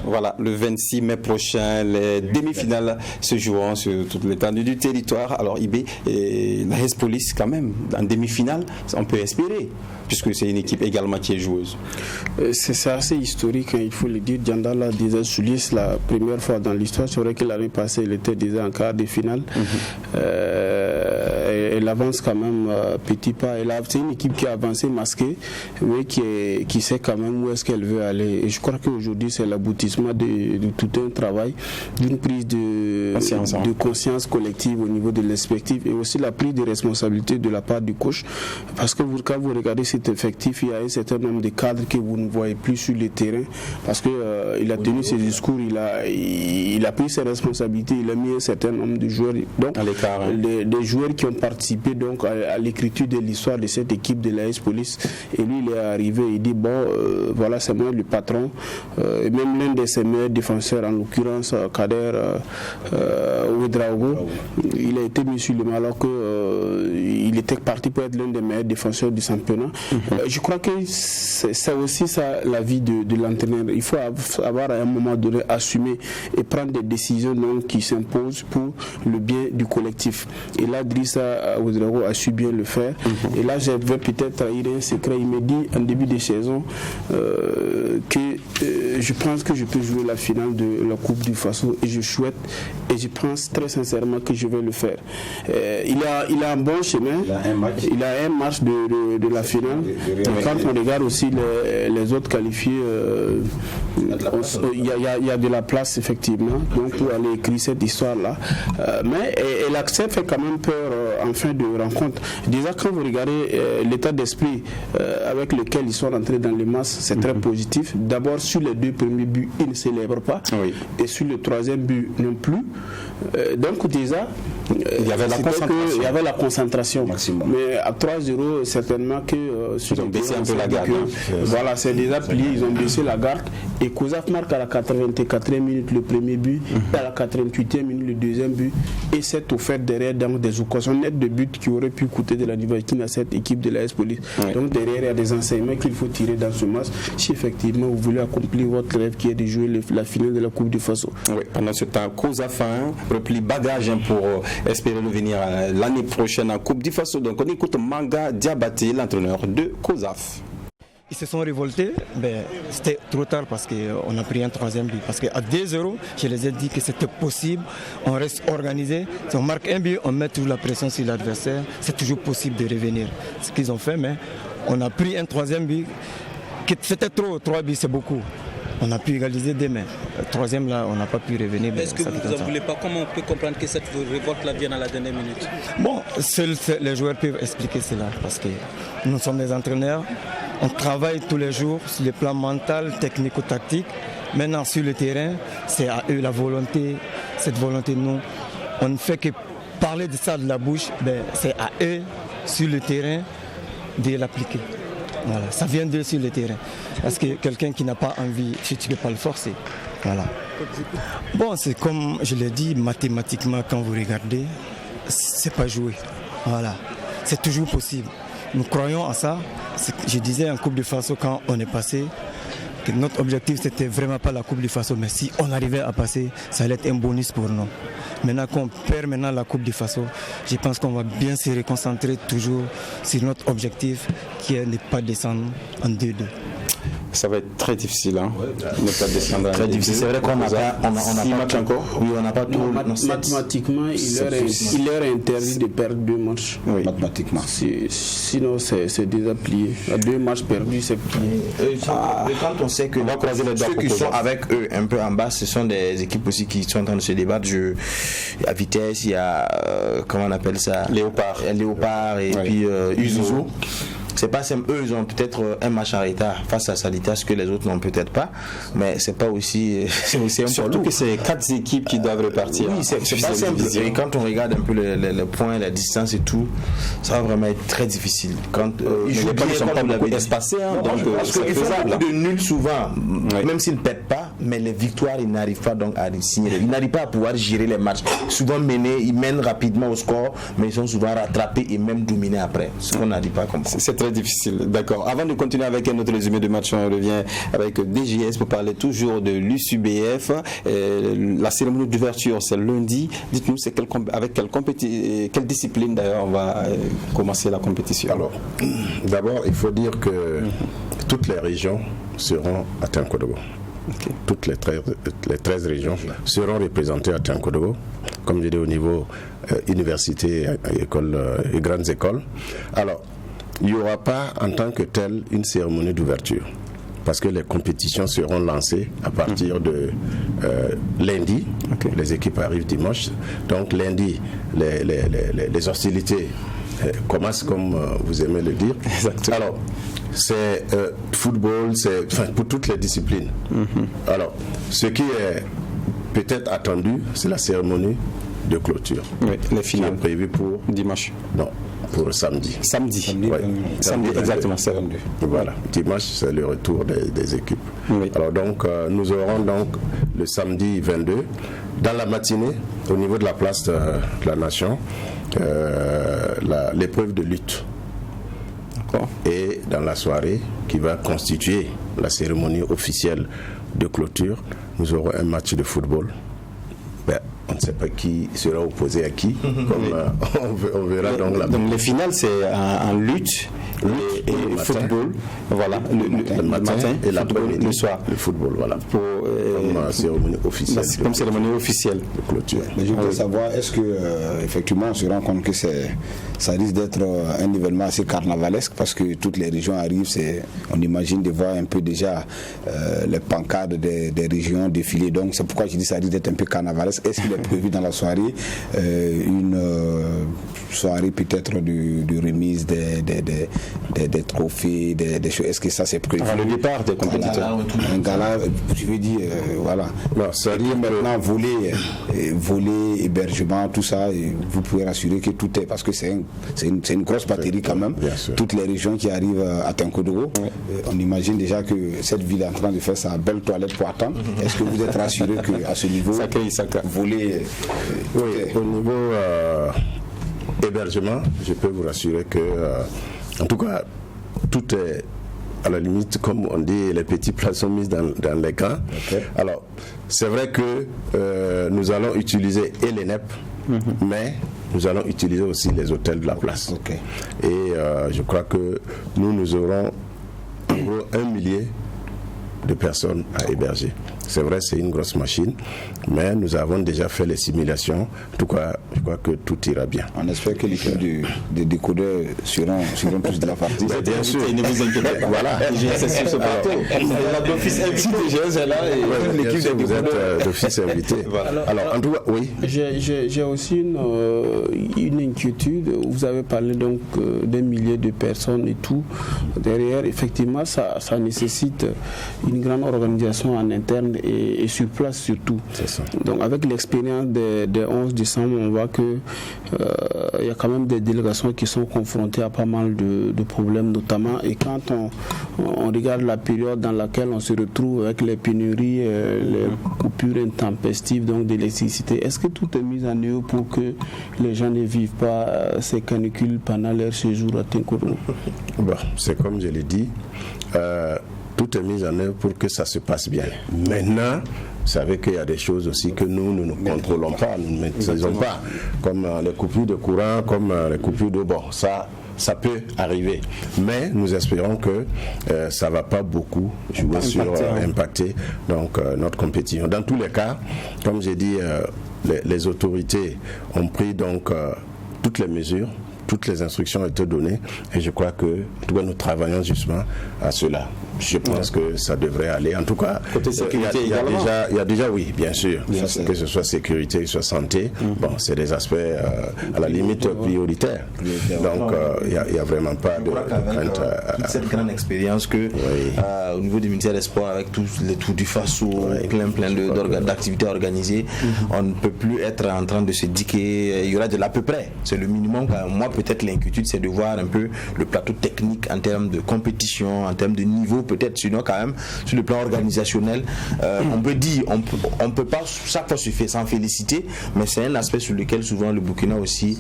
Voilà, le 26 mai prochain, les demi-finales se joueront sur toute l'étendue du territoire. Alors IB, la AS Police quand même, en demi-finale, on peut espérer, puisque c'est une équipe également qui est joueuse. C'est assez historique, hein, il faut le dire. Djandala déjà souligné la première fois dans l'histoire. C'est vrai que l'année passée, il était déjà en quart de finale. Elle avance quand même petit pas. C'est une équipe qui a avancé masquée, mais qui sait quand même où est-ce qu'elle veut aller. Et je crois qu'aujourd'hui, c'est l'aboutissement de tout un travail, d'une prise de conscience collective au niveau de l'effectif et aussi la prise de responsabilité de la part du coach. Parce que quand vous regardez cet effectif, il y a un certain nombre de cadres que vous ne voyez plus sur le terrain parce qu'il a tenu ses discours, il a pris ses responsabilités, il a mis un certain nombre de joueurs, donc des joueurs qui ont participé donc à l'écriture de l'histoire de cette équipe de l'AS Police. Et lui, il est arrivé, il dit voilà, c'est moi le patron, et même l'un de ses meilleurs défenseurs, en l'occurrence Kader Ouedraogo, il a été mis sur le mal alors qu'il était parti pour être l'un des meilleurs défenseurs du championnat. Je crois que c'est aussi ça la vie de l'entraîneur. Il faut avoir à un moment donné assumé et prendre des décisions donc, qui s'imposent pour le bien du collectif. Et là, Drissa Ouedraogo a su bien le faire. Et là, je vais peut-être trahir un secret. Il me dit en début de saison que je pense que je peux jouer la finale de la Coupe du Faso et je souhaite et je pense très sincèrement que je vais le faire. Il a un bon chemin. Il a un match de la finale. Quand on regarde aussi les autres qualifiés, il y a de la place effectivement donc pour aller écrire cette histoire-là. Mais l'accès fait quand même peur en fin de rencontre. Déjà quand vous regardez l'état d'esprit avec lequel ils sont rentrés dans les masses, c'est très positif. D'abord sur les deux premiers buts, ils ne célèbrent pas. Et sur le troisième but non plus. Donc déjà, il y avait la concentration. Maximum. Mais à 3-0, certainement que ils ont baissé un peu la garde. Voilà, c'est déjà plié, ils ont baissé la garde. Et Kozaf marque à la 84e minute le premier but, et à la 88e minute le deuxième but. Et c'est offert derrière dans des occasions nettes de buts qui auraient pu coûter de la diversité à cette équipe de l'AS Police. Donc derrière, il y a des enseignements qu'il faut tirer dans ce match si effectivement vous voulez accomplir votre rêve qui est de jouer la finale de la Coupe du Faso. Oui, pendant ce temps, Kozaf replie bagage pour espérer revenir l'année prochaine en Coupe du Faso. Donc on écoute Manga Diabaté, l'entraîneur de Kozaf. Ils se sont révoltés, c'était trop tard parce qu'on a pris un troisième but. Parce qu'à 2-0, je les ai dit que c'était possible, on reste organisé. Si on marque un but, on met toujours la pression sur l'adversaire, c'est toujours possible de revenir. C'est ce qu'ils ont fait, mais on a pris un troisième but, c'était trop, 3 buts c'est beaucoup. On a pu égaliser demain. Le troisième là, on n'a pas pu revenir. Est-ce que vous n'en voulez pas? Comment on peut comprendre que cette révolte là vienne à la dernière minute? Bon, seuls les joueurs peuvent expliquer cela parce que nous sommes des entraîneurs. On travaille tous les jours sur le plan mental, technico-tactique. Maintenant sur le terrain, c'est à eux la volonté. Cette volonté, nous, on ne fait que parler de ça de la bouche. C'est à eux sur le terrain de l'appliquer. Voilà, ça vient d'eux sur le terrain. Parce que quelqu'un qui n'a pas envie, tu ne peux pas le forcer. Voilà. Bon, c'est comme je l'ai dit, mathématiquement, quand vous regardez, c'est pas joué. Voilà. C'est toujours possible. Nous croyons à ça. Je disais en Coupe du Faso, quand on est passé, que notre objectif, c'était vraiment pas la Coupe du Faso, mais si on arrivait à passer, ça allait être un bonus pour nous. Maintenant qu'on perd la Coupe du Faso, je pense qu'on va bien se reconcentrer toujours sur notre objectif qui est de ne pas descendre en 2-2. Ça va être très difficile, hein. Ne pas descendre. Très difficile. C'est vrai qu'on n'a pas 6 matchs encore. Oui, on n'a pas tout. Mathématiquement, il leur est interdit de perdre 2 matchs. Oui, mathématiquement. Sinon, c'est déjà plié. À 2 matchs perdus, c'est plié. Quand on sait que ceux qui sont avec eux un peu en bas, ce sont des équipes aussi qui sont en train de se débattre. À Vitesse, il y a comment on appelle ça, Léopard et puis Uzo. C'est pas simple. Eux, ils ont peut-être un match en retard face à Salitas que les autres n'ont peut-être pas, mais c'est pas aussi. C'est aussi un surtout que c'est 4 équipes qui doivent repartir. Oui, c'est pas simple. Et quand on regarde un peu les points, la distance et tout, ça va vraiment être très difficile. Quand ils jouent pas, ils sont pas beaucoup espacés, hein, donc parce qu'ils font beaucoup de nuls souvent, même s'ils ne pètent pas, mais les victoires, ils n'arrivent pas donc à signer. Ils n'arrivent pas à pouvoir gérer les matchs. Souvent menés, ils mènent rapidement au score, mais ils sont souvent rattrapés et même dominés après. Ce qu'on n'arrive pas à comprendre. C'est très difficile, d'accord. Avant de continuer avec un autre résumé de match, on revient avec DJS pour parler toujours de l'USUBF. La cérémonie d'ouverture, c'est lundi. Dites-nous, avec quelle discipline d'ailleurs on va commencer la compétition? Alors, d'abord, il faut dire que toutes les régions seront à Tinkodogo. Okay. Toutes les 13 régions seront représentées à Tinkodogo, comme je dis au niveau université, école et grandes écoles. Alors, il n'y aura pas en tant que tel une cérémonie d'ouverture, parce que les compétitions seront lancées à partir de lundi. Okay. Les équipes arrivent dimanche. Donc lundi, les hostilités commencent, comme vous aimez le dire. Exactement. Alors, c'est football, c'est pour toutes les disciplines. Alors, ce qui est peut-être attendu, c'est la cérémonie de clôture. Oui, les finales prévues pour dimanche. Non, pour samedi. Samedi, exactement, c'est 22. Voilà, dimanche, c'est le retour des équipes. Oui. Alors donc, nous aurons donc le samedi 22, dans la matinée, au niveau de la place de la Nation, l'épreuve de lutte. Et dans la soirée qui va constituer la cérémonie officielle de clôture, nous aurons un match de football. On ne sait pas qui sera opposé à qui, comme on verra donc là-bas. Donc les finales, c'est en lutte et football, voilà, le matin et l'après-midi, le soir. Le football, voilà. Comme cérémonie officielle. Comme cérémonie officielle de clôture. Mais je voudrais savoir, est-ce que effectivement on se rend compte que ça risque d'être un événement assez carnavalesque, parce que toutes les régions arrivent, on imagine de voir un peu déjà les pancartes des régions défiler. Donc c'est pourquoi je dis ça risque d'être un peu carnavalesque. Est-ce qu'il est prévu dans la soirée une soirée peut-être de remise des trophées, des choses? Est-ce que ça c'est prévu? Avant le départ des compétiteurs. Un gala, je veux dire, voilà. Non, ça dit maintenant voler, hébergement, tout ça, vous pouvez rassurer que tout est, parce que c'est une grosse batterie quand même. Toutes les régions qui arrivent à Tinkodogo, on imagine déjà que cette ville est en train de faire sa belle toilette pour attendre. Est-ce que vous êtes rassuré qu'à ce niveau, voler oui, au niveau hébergement, je peux vous rassurer que, en tout cas, tout est à la limite, comme on dit, les petits plats sont mis dans les grands. Okay. Alors, c'est vrai que nous allons utiliser et les NEP, mais nous allons utiliser aussi les hôtels de la place. Okay. Et je crois que nous aurons en gros 1 millier de personnes à héberger. C'est vrai, c'est une grosse machine, mais nous avons déjà fait les simulations. En tout cas, je crois que tout ira bien. On espère que l'équipe de décodeurs seront tous de la partie. Bien sûr. Ne vous inquiétez pas. Voilà. C'est sur ce plateau. L'office invité, c'est là. Et l'équipe de vous êtes d'office invité. Alors, en tout cas, oui. J'ai aussi une inquiétude. Vous avez parlé donc d'un millier de personnes et tout. Derrière, effectivement, ça nécessite une grande organisation en interne et sur place surtout. C'est ça. Donc avec l'expérience des 11 décembre, on voit que il y a quand même des délégations qui sont confrontées à pas mal de problèmes notamment, et quand on regarde la période dans laquelle on se retrouve avec les pénuries, les coupures intempestives donc d'électricité, est-ce que tout est mis en œuvre pour que les gens ne vivent pas ces canicules pendant leur séjour à Tinkodogo? C'est comme je l'ai dit, tout est mis en œuvre pour que ça se passe bien. Maintenant, vous savez qu'il y a des choses aussi que nous ne contrôlons pas, nous ne maîtrisons pas, comme les coupures de courant, comme les coupures de bord. Ça peut arriver. Mais nous espérons que ça ne va pas beaucoup impacter donc, notre compétition. Dans tous les cas, comme j'ai dit, les autorités ont pris donc toutes les mesures. Toutes les instructions ont été données et je crois que nous travaillons justement à cela. Je pense que ça devrait aller. En tout cas, côté sécurité, il y a déjà, oui, bien sûr, que ce soit sécurité, que ce soit santé, bon, c'est des aspects à la limite prioritaires. Donc, il n'y a vraiment pas de crainte. Toute cette grande expérience que, au niveau du ministère des Sports, avec tous les tours du FASO, plein d'activités organisées, on ne peut plus être en train de se dire qu'il y aura de l'à peu près. C'est le minimum. Moi, peut-être l'inquiétude, c'est de voir un peu le plateau technique en termes de compétition, en termes de niveau peut-être, sinon quand même, sur le plan organisationnel, on peut dire, on peut pas chaque fois s'en féliciter, mais c'est un aspect sur lequel souvent le Burkina aussi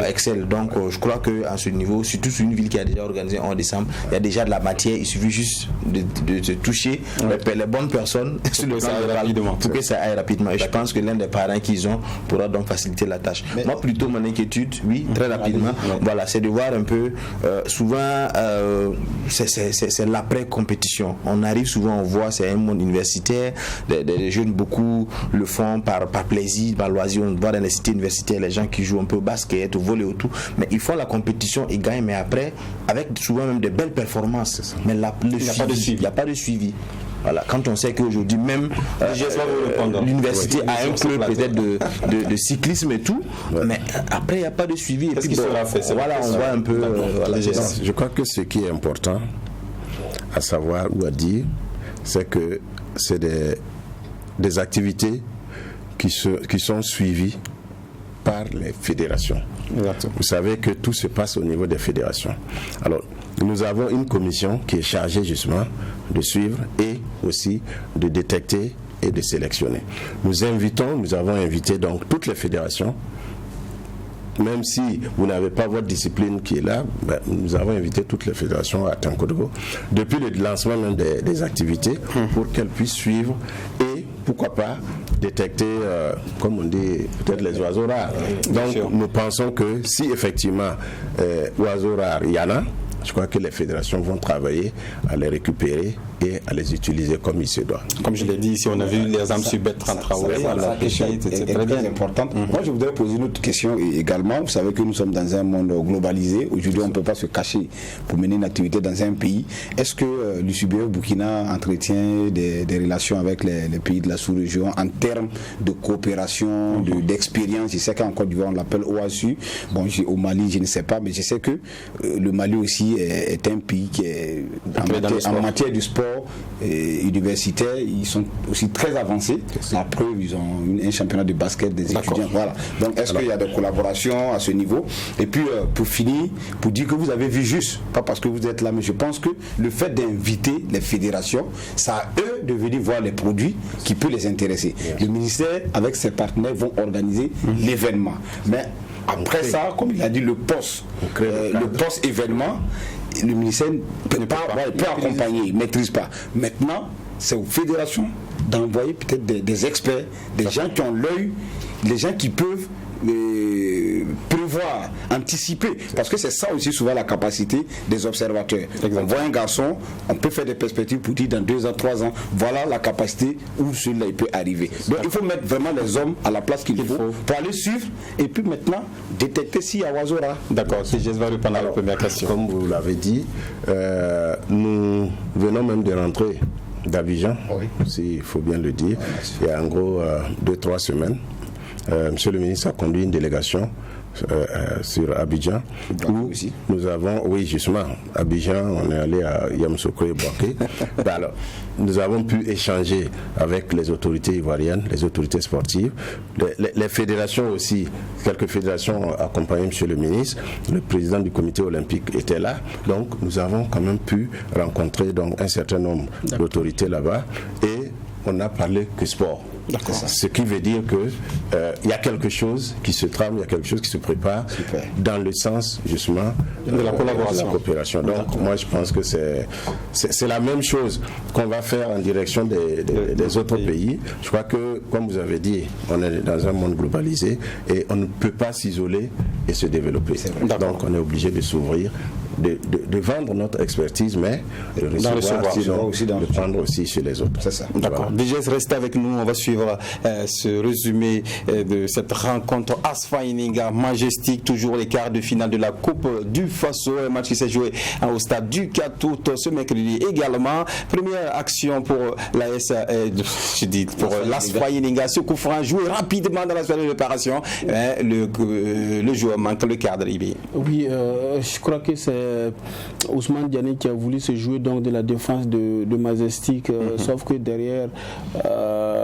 excelle. Donc je crois qu'à ce niveau, surtout sur une ville qui a déjà organisé en décembre, il y a déjà de la matière, il suffit juste de toucher les bonnes personnes sur le plan rapidement pour que ça aille rapidement. Et je pense que l'un des parrains qu'ils ont pourra donc faciliter la tâche. Mais moi plutôt mon inquiétude, oui, très rapidement, voilà, c'est de voir un peu, souvent c'est l'après-compétition. On arrive souvent, on voit, c'est un monde universitaire, les jeunes beaucoup le font par plaisir, par loisir. On voit dans les cités universitaires les gens qui jouent un peu au basket, au volley, au tout, mais ils font la compétition, ils gagnent, mais après, avec souvent même de belles performances. Mais il n'y a pas de suivi. Voilà, quand on sait qu'aujourd'hui même l'université a un club peut-être de cyclisme et tout, mais après il n'y a pas de suivi. Qu'est-ce qui sera fait? Voilà, on voit un peu. Je crois que ce qui est important à savoir ou à dire, c'est que c'est des activités qui sont suivies par les fédérations. Exactement. Vous savez que tout se passe au niveau des fédérations. Alors, nous avons une commission qui est chargée justement de suivre et aussi de détecter et de sélectionner. Nous avons invité donc toutes les fédérations. Même si vous n'avez pas votre discipline qui est là, nous avons invité toutes les fédérations à Tankodogo depuis le lancement même des activités pour qu'elles puissent suivre et pourquoi pas détecter, comme on dit, peut-être les oiseaux rares. Donc nous pensons que si effectivement oiseaux rares il y en a, je crois que les fédérations vont travailler à les récupérer et à les utiliser comme il se doit. Comme je l'ai dit ici, on a vu les âmes sur Bertrand Traoré, la pêche, c'est très bien importante. Moi, je voudrais poser une autre question également. Vous savez que nous sommes dans un monde globalisé. Aujourd'hui, on ne peut pas se cacher pour mener une activité dans un pays. Est-ce que l'USUBF Burkina entretient des relations avec les pays de la sous-région en termes de coopération, d'expérience? Je sais qu'en Côte d'Ivoire, on l'appelle OASU. Bon, au Mali, je ne sais pas, mais je sais que le Mali aussi est un pays qui est en matière du sport universitaire, ils sont aussi très avancés. La preuve, ils ont un championnat de basket des étudiants. Voilà. Donc, est-ce qu'il y a des collaborations à ce niveau? Et puis, pour finir, pour dire que vous avez vu juste, pas parce que vous êtes là, mais je pense que le fait d'inviter les fédérations, ça à eux de venir voir les produits qui peuvent les intéresser. Le ministère, avec ses partenaires, vont organiser l'événement. Mais après ça, comme il a dit, le post-événement, le ministère peut accompagner, il ne maîtrise pas. Maintenant, c'est aux fédérations d'envoyer peut-être des experts, des gens qui ont l'œil, des gens qui peuvent prévoir, anticiper, parce que c'est ça aussi souvent la capacité des observateurs. On voit un garçon, on peut faire des perspectives pour dire dans 2 ans, 3 ans, voilà la capacité où celui-là il peut arriver. Donc il faut mettre vraiment les hommes à la place qu'il faut pour aller suivre et puis maintenant détecter s'il y a oiseau là. D'accord, c'est juste répondre à la première question. Comme vous l'avez dit, nous venons même de rentrer d'Abidjan, il faut bien le dire, il y a en gros 2-3 semaines. Monsieur le ministre a conduit une délégation sur Abidjan où nous avons, justement, Abidjan, on est allé à Yamoussoukro et Boaké. Alors, nous avons pu échanger avec les autorités ivoiriennes, les autorités sportives, les fédérations aussi, quelques fédérations ont accompagné monsieur le ministre, le président du comité olympique était là, donc nous avons quand même pu rencontrer donc, un certain nombre d'autorités là-bas et on a parlé que sport. Ce qui veut dire que il y a quelque chose qui se trame, il y a quelque chose qui se prépare dans le sens justement de la collaboration, de la coopération. Donc moi je pense que c'est la même chose qu'on va faire en direction des autres pays. Je crois que comme vous avez dit, on est dans un monde globalisé et on ne peut pas s'isoler et se développer. Donc on est obligé de s'ouvrir, de vendre notre expertise, mais de recevoir, de prendre aussi chez les autres. C'est ça. D'accord. Déjà, restez avec nous, on va suivre ce résumé de cette rencontre Asfa Ininga majestique, toujours les quarts de finale de la Coupe du Faso, un match qui s'est joué au stade du 4 août ce mercredi également. Première action pour l'Asfa Ininga, ce coup franc joué rapidement dans la phase de réparation. Le joueur manque le cadre. Oui, je crois que c'est c'est Ousmane Diané qui a voulu se jouer donc de la défense de Majestic, sauf que derrière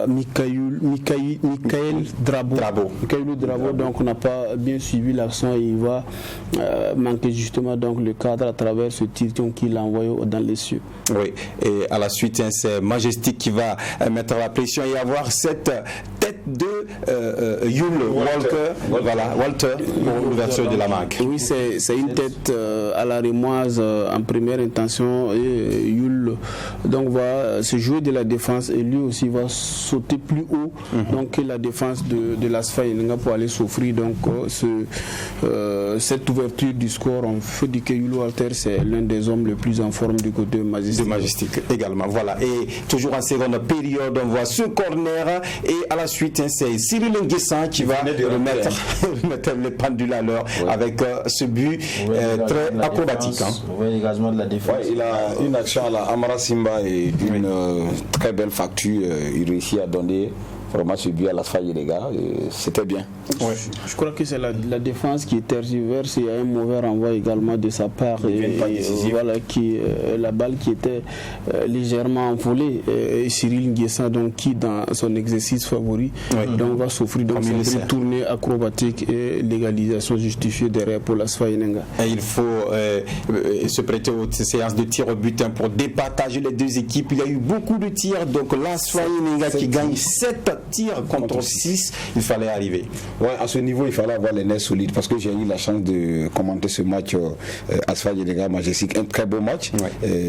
Michael Drabo, donc on n'a pas bien suivi l'action et il va manquer justement donc le cadre à travers ce tir qu'il a envoyé dans les cieux. Oui, et à la suite, c'est Majestic qui va mettre la pression et avoir cette tête de Yul Walter pour l'ouverture de la marque. Oui, c'est une tête à la rémoise en première intention et Yul donc va se jouer de la défense et lui aussi va sauter plus haut donc que la défense de l'Asfa Yenenga pour aller s'offrir donc cette ouverture du score. On fait dire que Yul Walter c'est l'un des hommes les plus en forme du côté Majestic également. Voilà, et toujours en seconde période on voit ce corner et à la suite c'est Cyril Nguessan qui va remettre les pendules à l'heure avec ce but très acrobatique. L'engagement de la défense. Ouais, il a une action à la Amara Simba et une très belle facture. Il réussit à donner vraiment ce but à l'Asfa Yenenga. C'était bien. Ouais. Je crois que c'est la défense qui est tergiverse. Il y a un mauvais renvoi également de sa part. Voilà, la balle qui était légèrement envolée. Et Cyril Nguessan, donc, qui dans son exercice favori, donc, va s'offrir donc une tournée acrobatique et légalisation justifiée derrière pour l'Asfa Yenenga. Et il faut se prêter aux séances de tir au but pour départager les deux équipes. Il y a eu beaucoup de tirs. Donc l'Asfa Yenenga qui gagne 7 tirs contre 6, il fallait arriver. Ouais, à ce niveau, il fallait avoir les nerfs solides parce que j'ai eu la chance de commenter ce match Asfa Yenenga Majestic, un très beau match,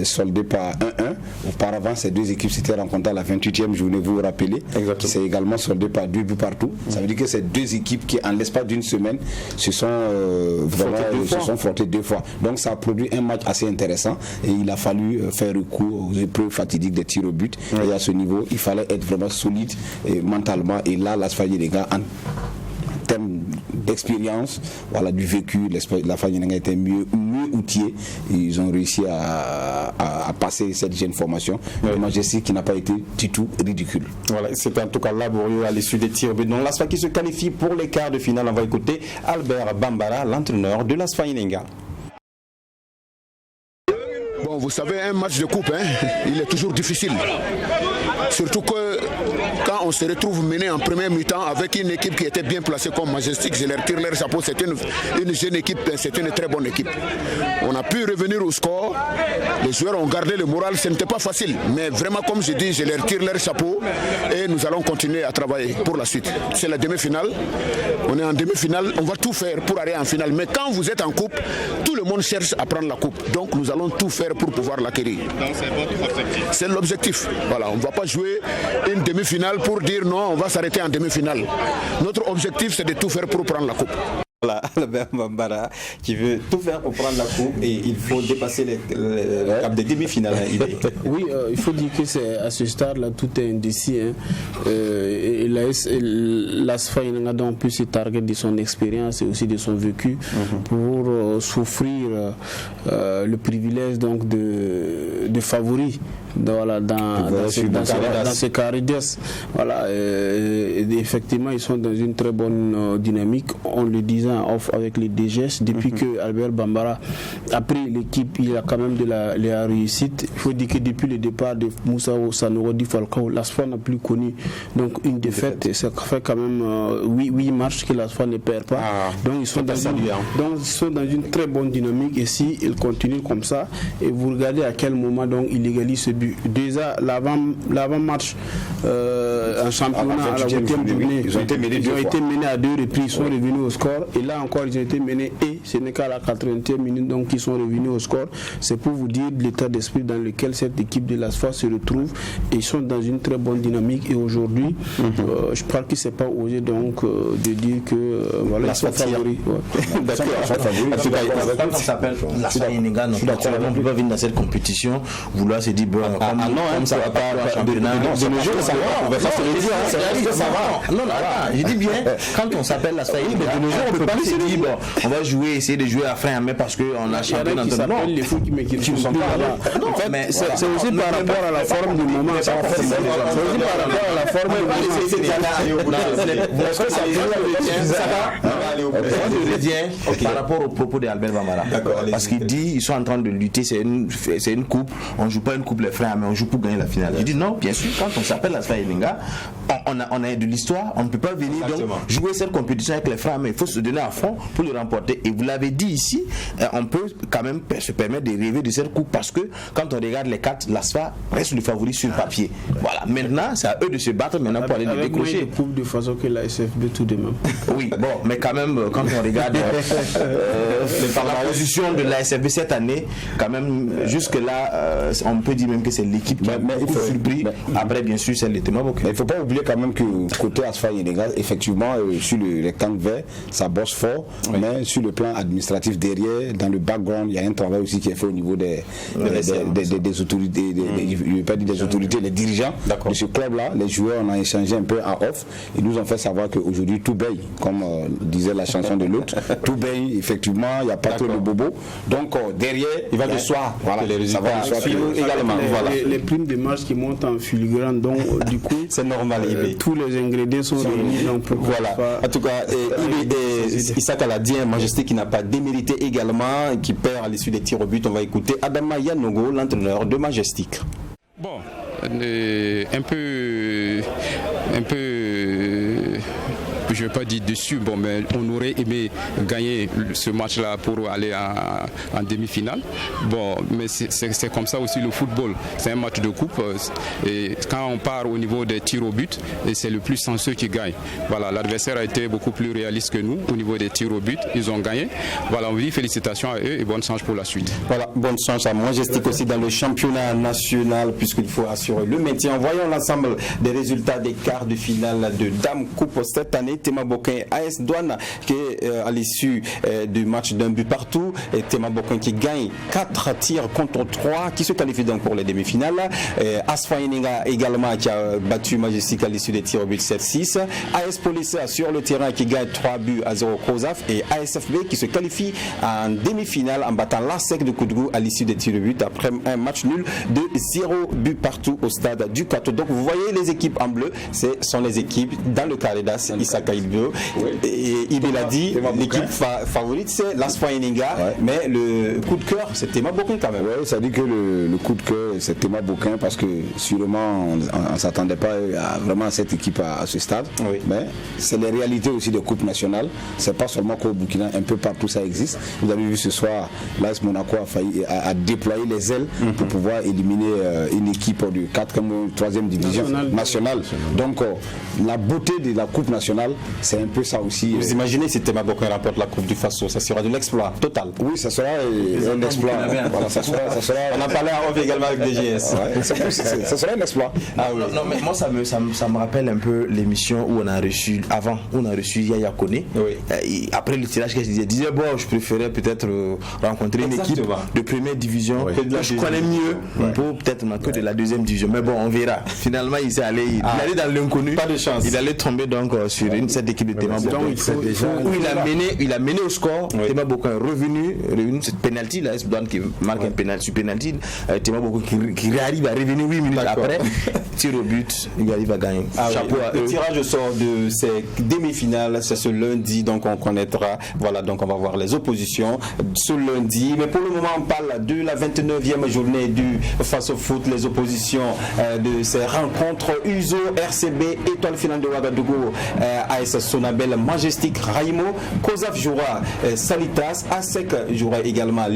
soldé par 1-1. Auparavant, ces deux équipes s'étaient rencontrées à la 28e journée, vous vous rappelez. C'est également soldé par 2 buts partout. Ça veut dire que ces deux équipes qui, en l'espace d'une semaine, se sont frottées 2 fois. Donc ça a produit un match assez intéressant et il a fallu faire recours aux épreuves fatidiques des tirs au but. Et à ce niveau, il fallait être vraiment solide mentalement. Et là, l'Asfa Yenenga, en termes d'expérience, voilà, du vécu, l'Asfa Yenenga était mieux outillé. Ils ont réussi à passer cette jeune formation. Le Majestic qui n'a pas été du tout ridicule. Voilà, c'était en tout cas laborieux à l'issue des tirs. Donc l'Asfa qui se qualifie pour les quarts de finale. On va écouter Albert Bambara, l'entraîneur de l'Asfa Yenenga. Bon, vous savez, un match de coupe, il est toujours difficile. Surtout que quand on se retrouve mené en première mi-temps avec une équipe qui était bien placée comme Majestic, je leur tire leur chapeau, c'est une jeune équipe, c'est une très bonne équipe. On a pu revenir au score, les joueurs ont gardé le moral, ce n'était pas facile, mais vraiment comme je dis, je leur tire leur chapeau et nous allons continuer à travailler pour la suite. C'est la demi-finale, on est en demi-finale, on va tout faire pour aller en finale, mais quand vous êtes en coupe, tout le monde cherche à prendre la coupe, donc nous allons tout faire pour pouvoir l'acquérir. Donc c'est votre objectif? C'est l'objectif, voilà, on ne va pas jouer une demi-finale pour dire non, on va s'arrêter en demi-finale. Notre objectif, c'est de tout faire pour prendre la coupe. Voilà, Albert Bambara qui veut tout faire pour prendre la coupe et il faut dépasser le cap des demi-finales. Oui, il faut dire que c'est à ce stade-là, tout est indécis. Et l'Asfa Yenenga donc plus se target de son expérience et aussi de son vécu pour s'offrir le privilège donc de favori. Voilà, dans ce carré d'Est. Voilà, et effectivement, ils sont dans une très bonne dynamique. On le disait en off avec les DGS. Depuis que Albert Bambara a pris l'équipe, il a quand même de la réussite. Il faut dire que depuis le départ de Moussa Sanogo Di Falcao, l'Asfa n'a plus connu donc une défaite. Et ça fait quand même 8 matchs que l'Asfa ne perd pas. Donc ils sont dans une très bonne dynamique. Et si ils continuent comme ça, et vous regardez à quel moment donc ils égalisent ce but. Déjà l'avant-match en championnat à la 8e journée, ils ont été menés à 2 reprises, ils sont revenus au score et là encore ils ont été menés et ce n'est qu'à la 80e minute donc ils sont revenus au score. C'est pour vous dire l'état d'esprit dans lequel cette équipe de l'Asfa se retrouve et ils sont dans une très bonne dynamique et aujourd'hui je crois qu'il ne s'est pas osé donc de dire que voilà, ils sont favoris. Quand on s'appelle l'Asfa Yenenga, on ne peut pas venir dans cette compétition vouloir se dire bon comme ça va pas championnat. De nos jours, ça va. On va pas se le dire. Ça va. Non, je dis bien, quand on s'appelle la Sfaï, de nos jours, on peut pas se dire, bon, on va jouer, essayer de jouer à frein à main parce qu'on a championnat. Qui s'appellent les fous qui ne sont pas là. Mais c'est aussi par rapport à la forme du moment. C'est aussi par rapport à la forme du moment. Par rapport au propos d'Albert Bambara. Parce qu'il dit ils sont en train de lutter, c'est une coupe, on ne joue pas une coupe les frères, mais on joue pour gagner la finale. Je dis non, bien sûr, quand on s'appelle la Sfaï Elinga, on a de l'histoire, on ne peut pas venir donc jouer cette compétition avec les frères, mais il faut se donner à fond pour le remporter. Et vous l'avez dit ici, on peut quand même se permettre de rêver de cette coupe parce que quand on regarde les cartes, l'ASFA reste le favori sur le papier. Voilà, maintenant c'est à eux de se battre maintenant pour aller les décrocher. Avec coupe de façon que la SFB tout de même. Oui, bon, mais quand même quand on regarde la position de la SFB cette année, quand même jusque là, on peut dire même que c'est l'équipe qui a beaucoup surpris. Après bien sûr c'est le Tema Bokoin. Il ne faut pas oublier quand même que côté Asfa Yenega, effectivement sur le rectangle vert, ça bosse fort, mais sur le plan administratif derrière, dans le background, il y a un travail aussi qui est fait au niveau des autorités, je ne vais pas dire des autorités, les dirigeants de ce club-là. Les joueurs, on a échangé un peu en off, ils nous ont fait savoir qu'aujourd'hui tout baigne, comme disait la chanson de l'autre, tout baigne, effectivement, il n'y a pas trop de bobo. Donc derrière, il va de soi. Voilà, les résultats suivent également. Les primes de match qui montent en filigrane, donc du coup, c'est normal. Tous les ingrédients sont réunis. Voilà. En tout cas, Issa Kaladien, Majesté qui n'a pas démérité également, qui perd à l'issue des tirs au but. On va écouter Adama Yanogo, l'entraîneur de Majestic. Bon, un peu, je ne vais pas dire dessus, bon, mais on aurait aimé gagner ce match-là pour aller en demi-finale. Bon, mais c'est comme ça aussi le football. C'est un match de coupe. Et quand on part au niveau des tirs au but, c'est le plus chanceux qui gagne. Voilà, l'adversaire a été beaucoup plus réaliste que nous au niveau des tirs au but. Ils ont gagné. Voilà, on dit félicitations à eux et bonne chance pour la suite. Voilà, bonne chance à Majestic aussi dans le championnat national, puisqu'il faut assurer le maintien. Voyons l'ensemble des résultats des quarts de finale de Dame Coupe cette année. Tema Bokoin AS Douane qui est à l'issue du match d'un but partout, et Tema Bokoin qui gagne 4 tirs contre 3, qui se qualifie donc pour les demi-finales. Asfa Yenega également qui a battu Majestic à l'issue des tirs au but 7-6. AS Police sur le terrain qui gagne 3 buts à 0 Kozaf, et ASFB qui se qualifie en demi-finale en battant l'ASEC de Koudgou à l'issue des tirs au but après un match nul de 0 but partout au stade du Kato. Donc vous voyez les équipes en bleu, ce sont les équipes dans le Karedas, Isaka Ilbio. Et il l'a dit, l'équipe favorite c'est l'Asfa Yenega, mais le coup de cœur c'est Tema Bokoin quand même. Oui, ça dit que le coup de cœur c'est Tema Bokoin parce que sûrement on ne s'attendait pas vraiment à cette équipe à ce stade. Oui. Mais c'est les réalités aussi des coupes nationales. C'est pas seulement qu'au Burkina, un peu partout ça existe. Vous avez vu ce soir, l'AS Monaco a déployé les ailes pour pouvoir éliminer une équipe de 4e ou 3e division nationale. Donc la beauté de la coupe nationale, c'est un peu ça aussi. Vous imaginez si Tema Bokoin remporte la coupe du Faso, ça sera de l'exploit total. Oui, ça sera un exploit. Voilà, ça sera, on en parlait en off également avec DGS. Ça sera un exploit. Ah, oui. Non, mais moi ça me rappelle un peu l'émission où on a reçu Yaya Kone. Oui. Après le tirage, il disait bon, je préférais peut-être rencontrer une équipe de première division que je connais mieux pour peut-être que de la 2e division. Mais bon, on verra. Finalement, il s'est allé, il allait dans l'inconnu. Pas de chance. Il allait tomber donc sur cette équipe de Tema Bokoin. Où il a mené au score. Tema Bokoin est revenu cette penalty, la S-Douane qui marque un penalty, Tema Bokoin qui arrive à revenir 8 minutes après, tire au but, il arrive à gagner. Chapeau à eux. Le tirage au sort de ces demi-finales, c'est ce lundi, donc on connaîtra. Voilà, donc on va voir les oppositions ce lundi. Mais pour le moment, on parle de la 29e journée du Face au Foot, les oppositions de ces rencontres. USO, RCB, Étoile Finale de Ouagadougou, AS Sonabel, Majestic, Raimo, Kozaf jouera Salitas, ASEC jouera également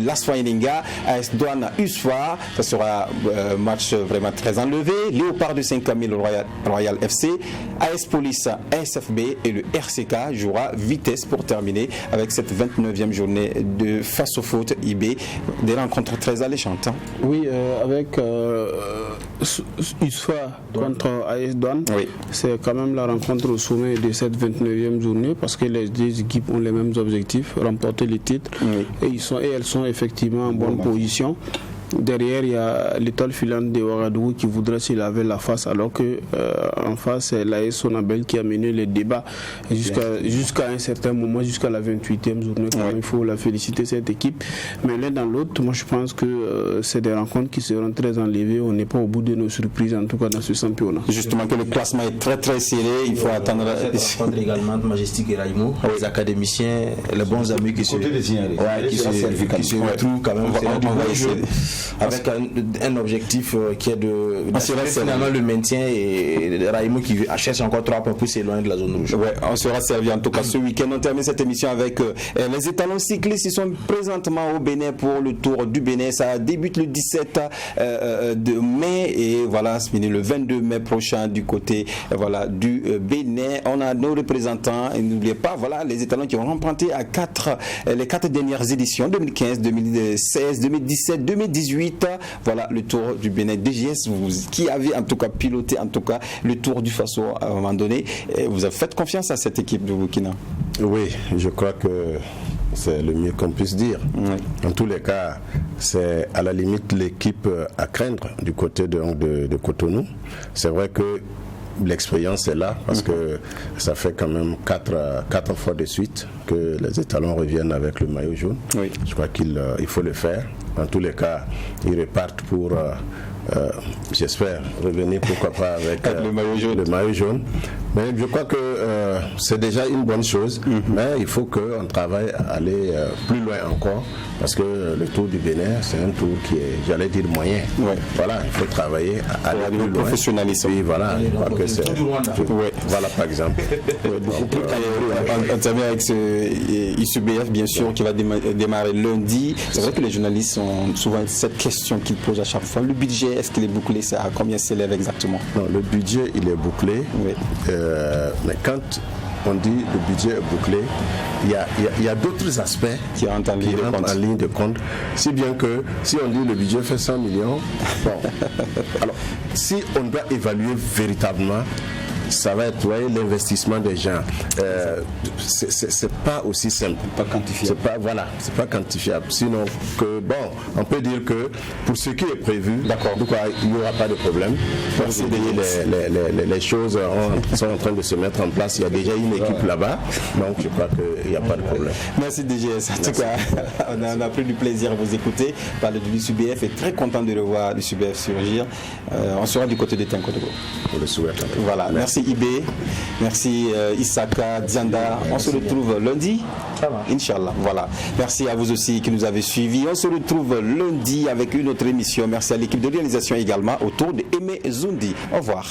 l'Asfa Yenega, AS Douane, USFA. Ça sera un match vraiment très enlevé. Léopard de 5000 Royal FC, AS Police, ASFB et le RCK jouera Vitesse pour terminer avec cette 29e journée de Face au Foot IB. Des rencontres très alléchantes. Oui, avec USFA contre AS Douane, c'est quand même la rencontre au sommet de cette 29e journée parce que les deux équipes ont les mêmes objectifs, remporter les titres et elles sont effectivement en bonne position. Derrière, il y a l'étoile filante de Ouagadougou qui voudrait se laver la face, alors que en face, c'est l'AS Sonabel qui a mené les débats jusqu'à un certain moment, jusqu'à la 28e journée. Il faut la féliciter, cette équipe. Mais l'un dans l'autre, moi je pense que c'est des rencontres qui seront très enlevées. On n'est pas au bout de nos surprises, en tout cas dans ce championnat. Justement, que le classement est très très serré, il faut attendre. Également Majestic et Raimo, les académiciens, les bons amis qui se retrouvent quand même. Avec un objectif qui est de finalement le maintien, et Raimo qui cherche encore 3 points pour s'éloigner de la zone rouge. Ouais, on sera servi en tout cas ce week-end. On termine cette émission avec les étalons cyclistes. Ils sont présentement au Bénin pour le Tour du Bénin. Ça débute le 17 de mai et voilà, c'est fini le 22 mai prochain du côté du Bénin. On a nos représentants et n'oubliez pas, voilà, les étalons qui ont remporté les 4 dernières éditions 2015, 2016, 2017, 2018. Voilà le Tour du Bénin. DGS, vous qui avez en tout cas piloté le Tour du Faso à un moment donné, vous avez fait confiance à cette équipe de Burkina? Oui, je crois que c'est le mieux qu'on puisse dire. En tous les cas, c'est à la limite l'équipe à craindre du côté de Cotonou. C'est vrai que l'expérience est là parce que ça fait quand même 4 fois de suite que les étalons reviennent avec le maillot jaune. Je crois qu'il faut le faire. En tous les cas, ils repartent pour j'espère revenir pourquoi pas avec le maillot jaune. Mais je crois que c'est déjà une bonne chose, mais il faut qu'on travaille à aller plus loin encore, parce que le Tour du Bénin, c'est un tour qui est, j'allais dire, moyen. Voilà, il faut travailler à aller plus loin. Professionnalisme. Oui, voilà, je crois que c'est... Voilà, par exemple. On termine avec ce ISUBF, bien sûr, qui va démarrer lundi. C'est vrai que les journalistes ont souvent cette question qu'ils posent à chaque fois. Le budget, est-ce qu'il est bouclé? C'est à combien s'élève exactement? Non, le budget, il est bouclé. Mais quand on dit le budget est bouclé, il y a d'autres aspects qui rentrent en ligne de compte. Si bien que si on dit le budget fait 100 millions, bon, alors si on doit évaluer véritablement, ça va être l'investissement des gens. C'est pas aussi simple. Pas quantifiable. C'est pas quantifiable. Sinon, on peut dire que pour ce qui est prévu, il n'y aura pas de problème. Les choses sont en train de se mettre en place. Il y a déjà une équipe là-bas. Donc, je crois qu'il n'y a pas de problème. Merci DGS. En tout cas, on a pris du plaisir à vous écouter. Parler de l'USUBF et très content de revoir l'USUBF surgir. On sera du côté de Tinkodogo. On le souhaite. Voilà. Merci Ibé, merci Isaka, Dianda. On se retrouve lundi, Inch'Allah. Voilà. Merci à vous aussi qui nous avez suivis. On se retrouve lundi avec une autre émission. Merci à l'équipe de réalisation également autour de Aimé Zoundi. Au revoir.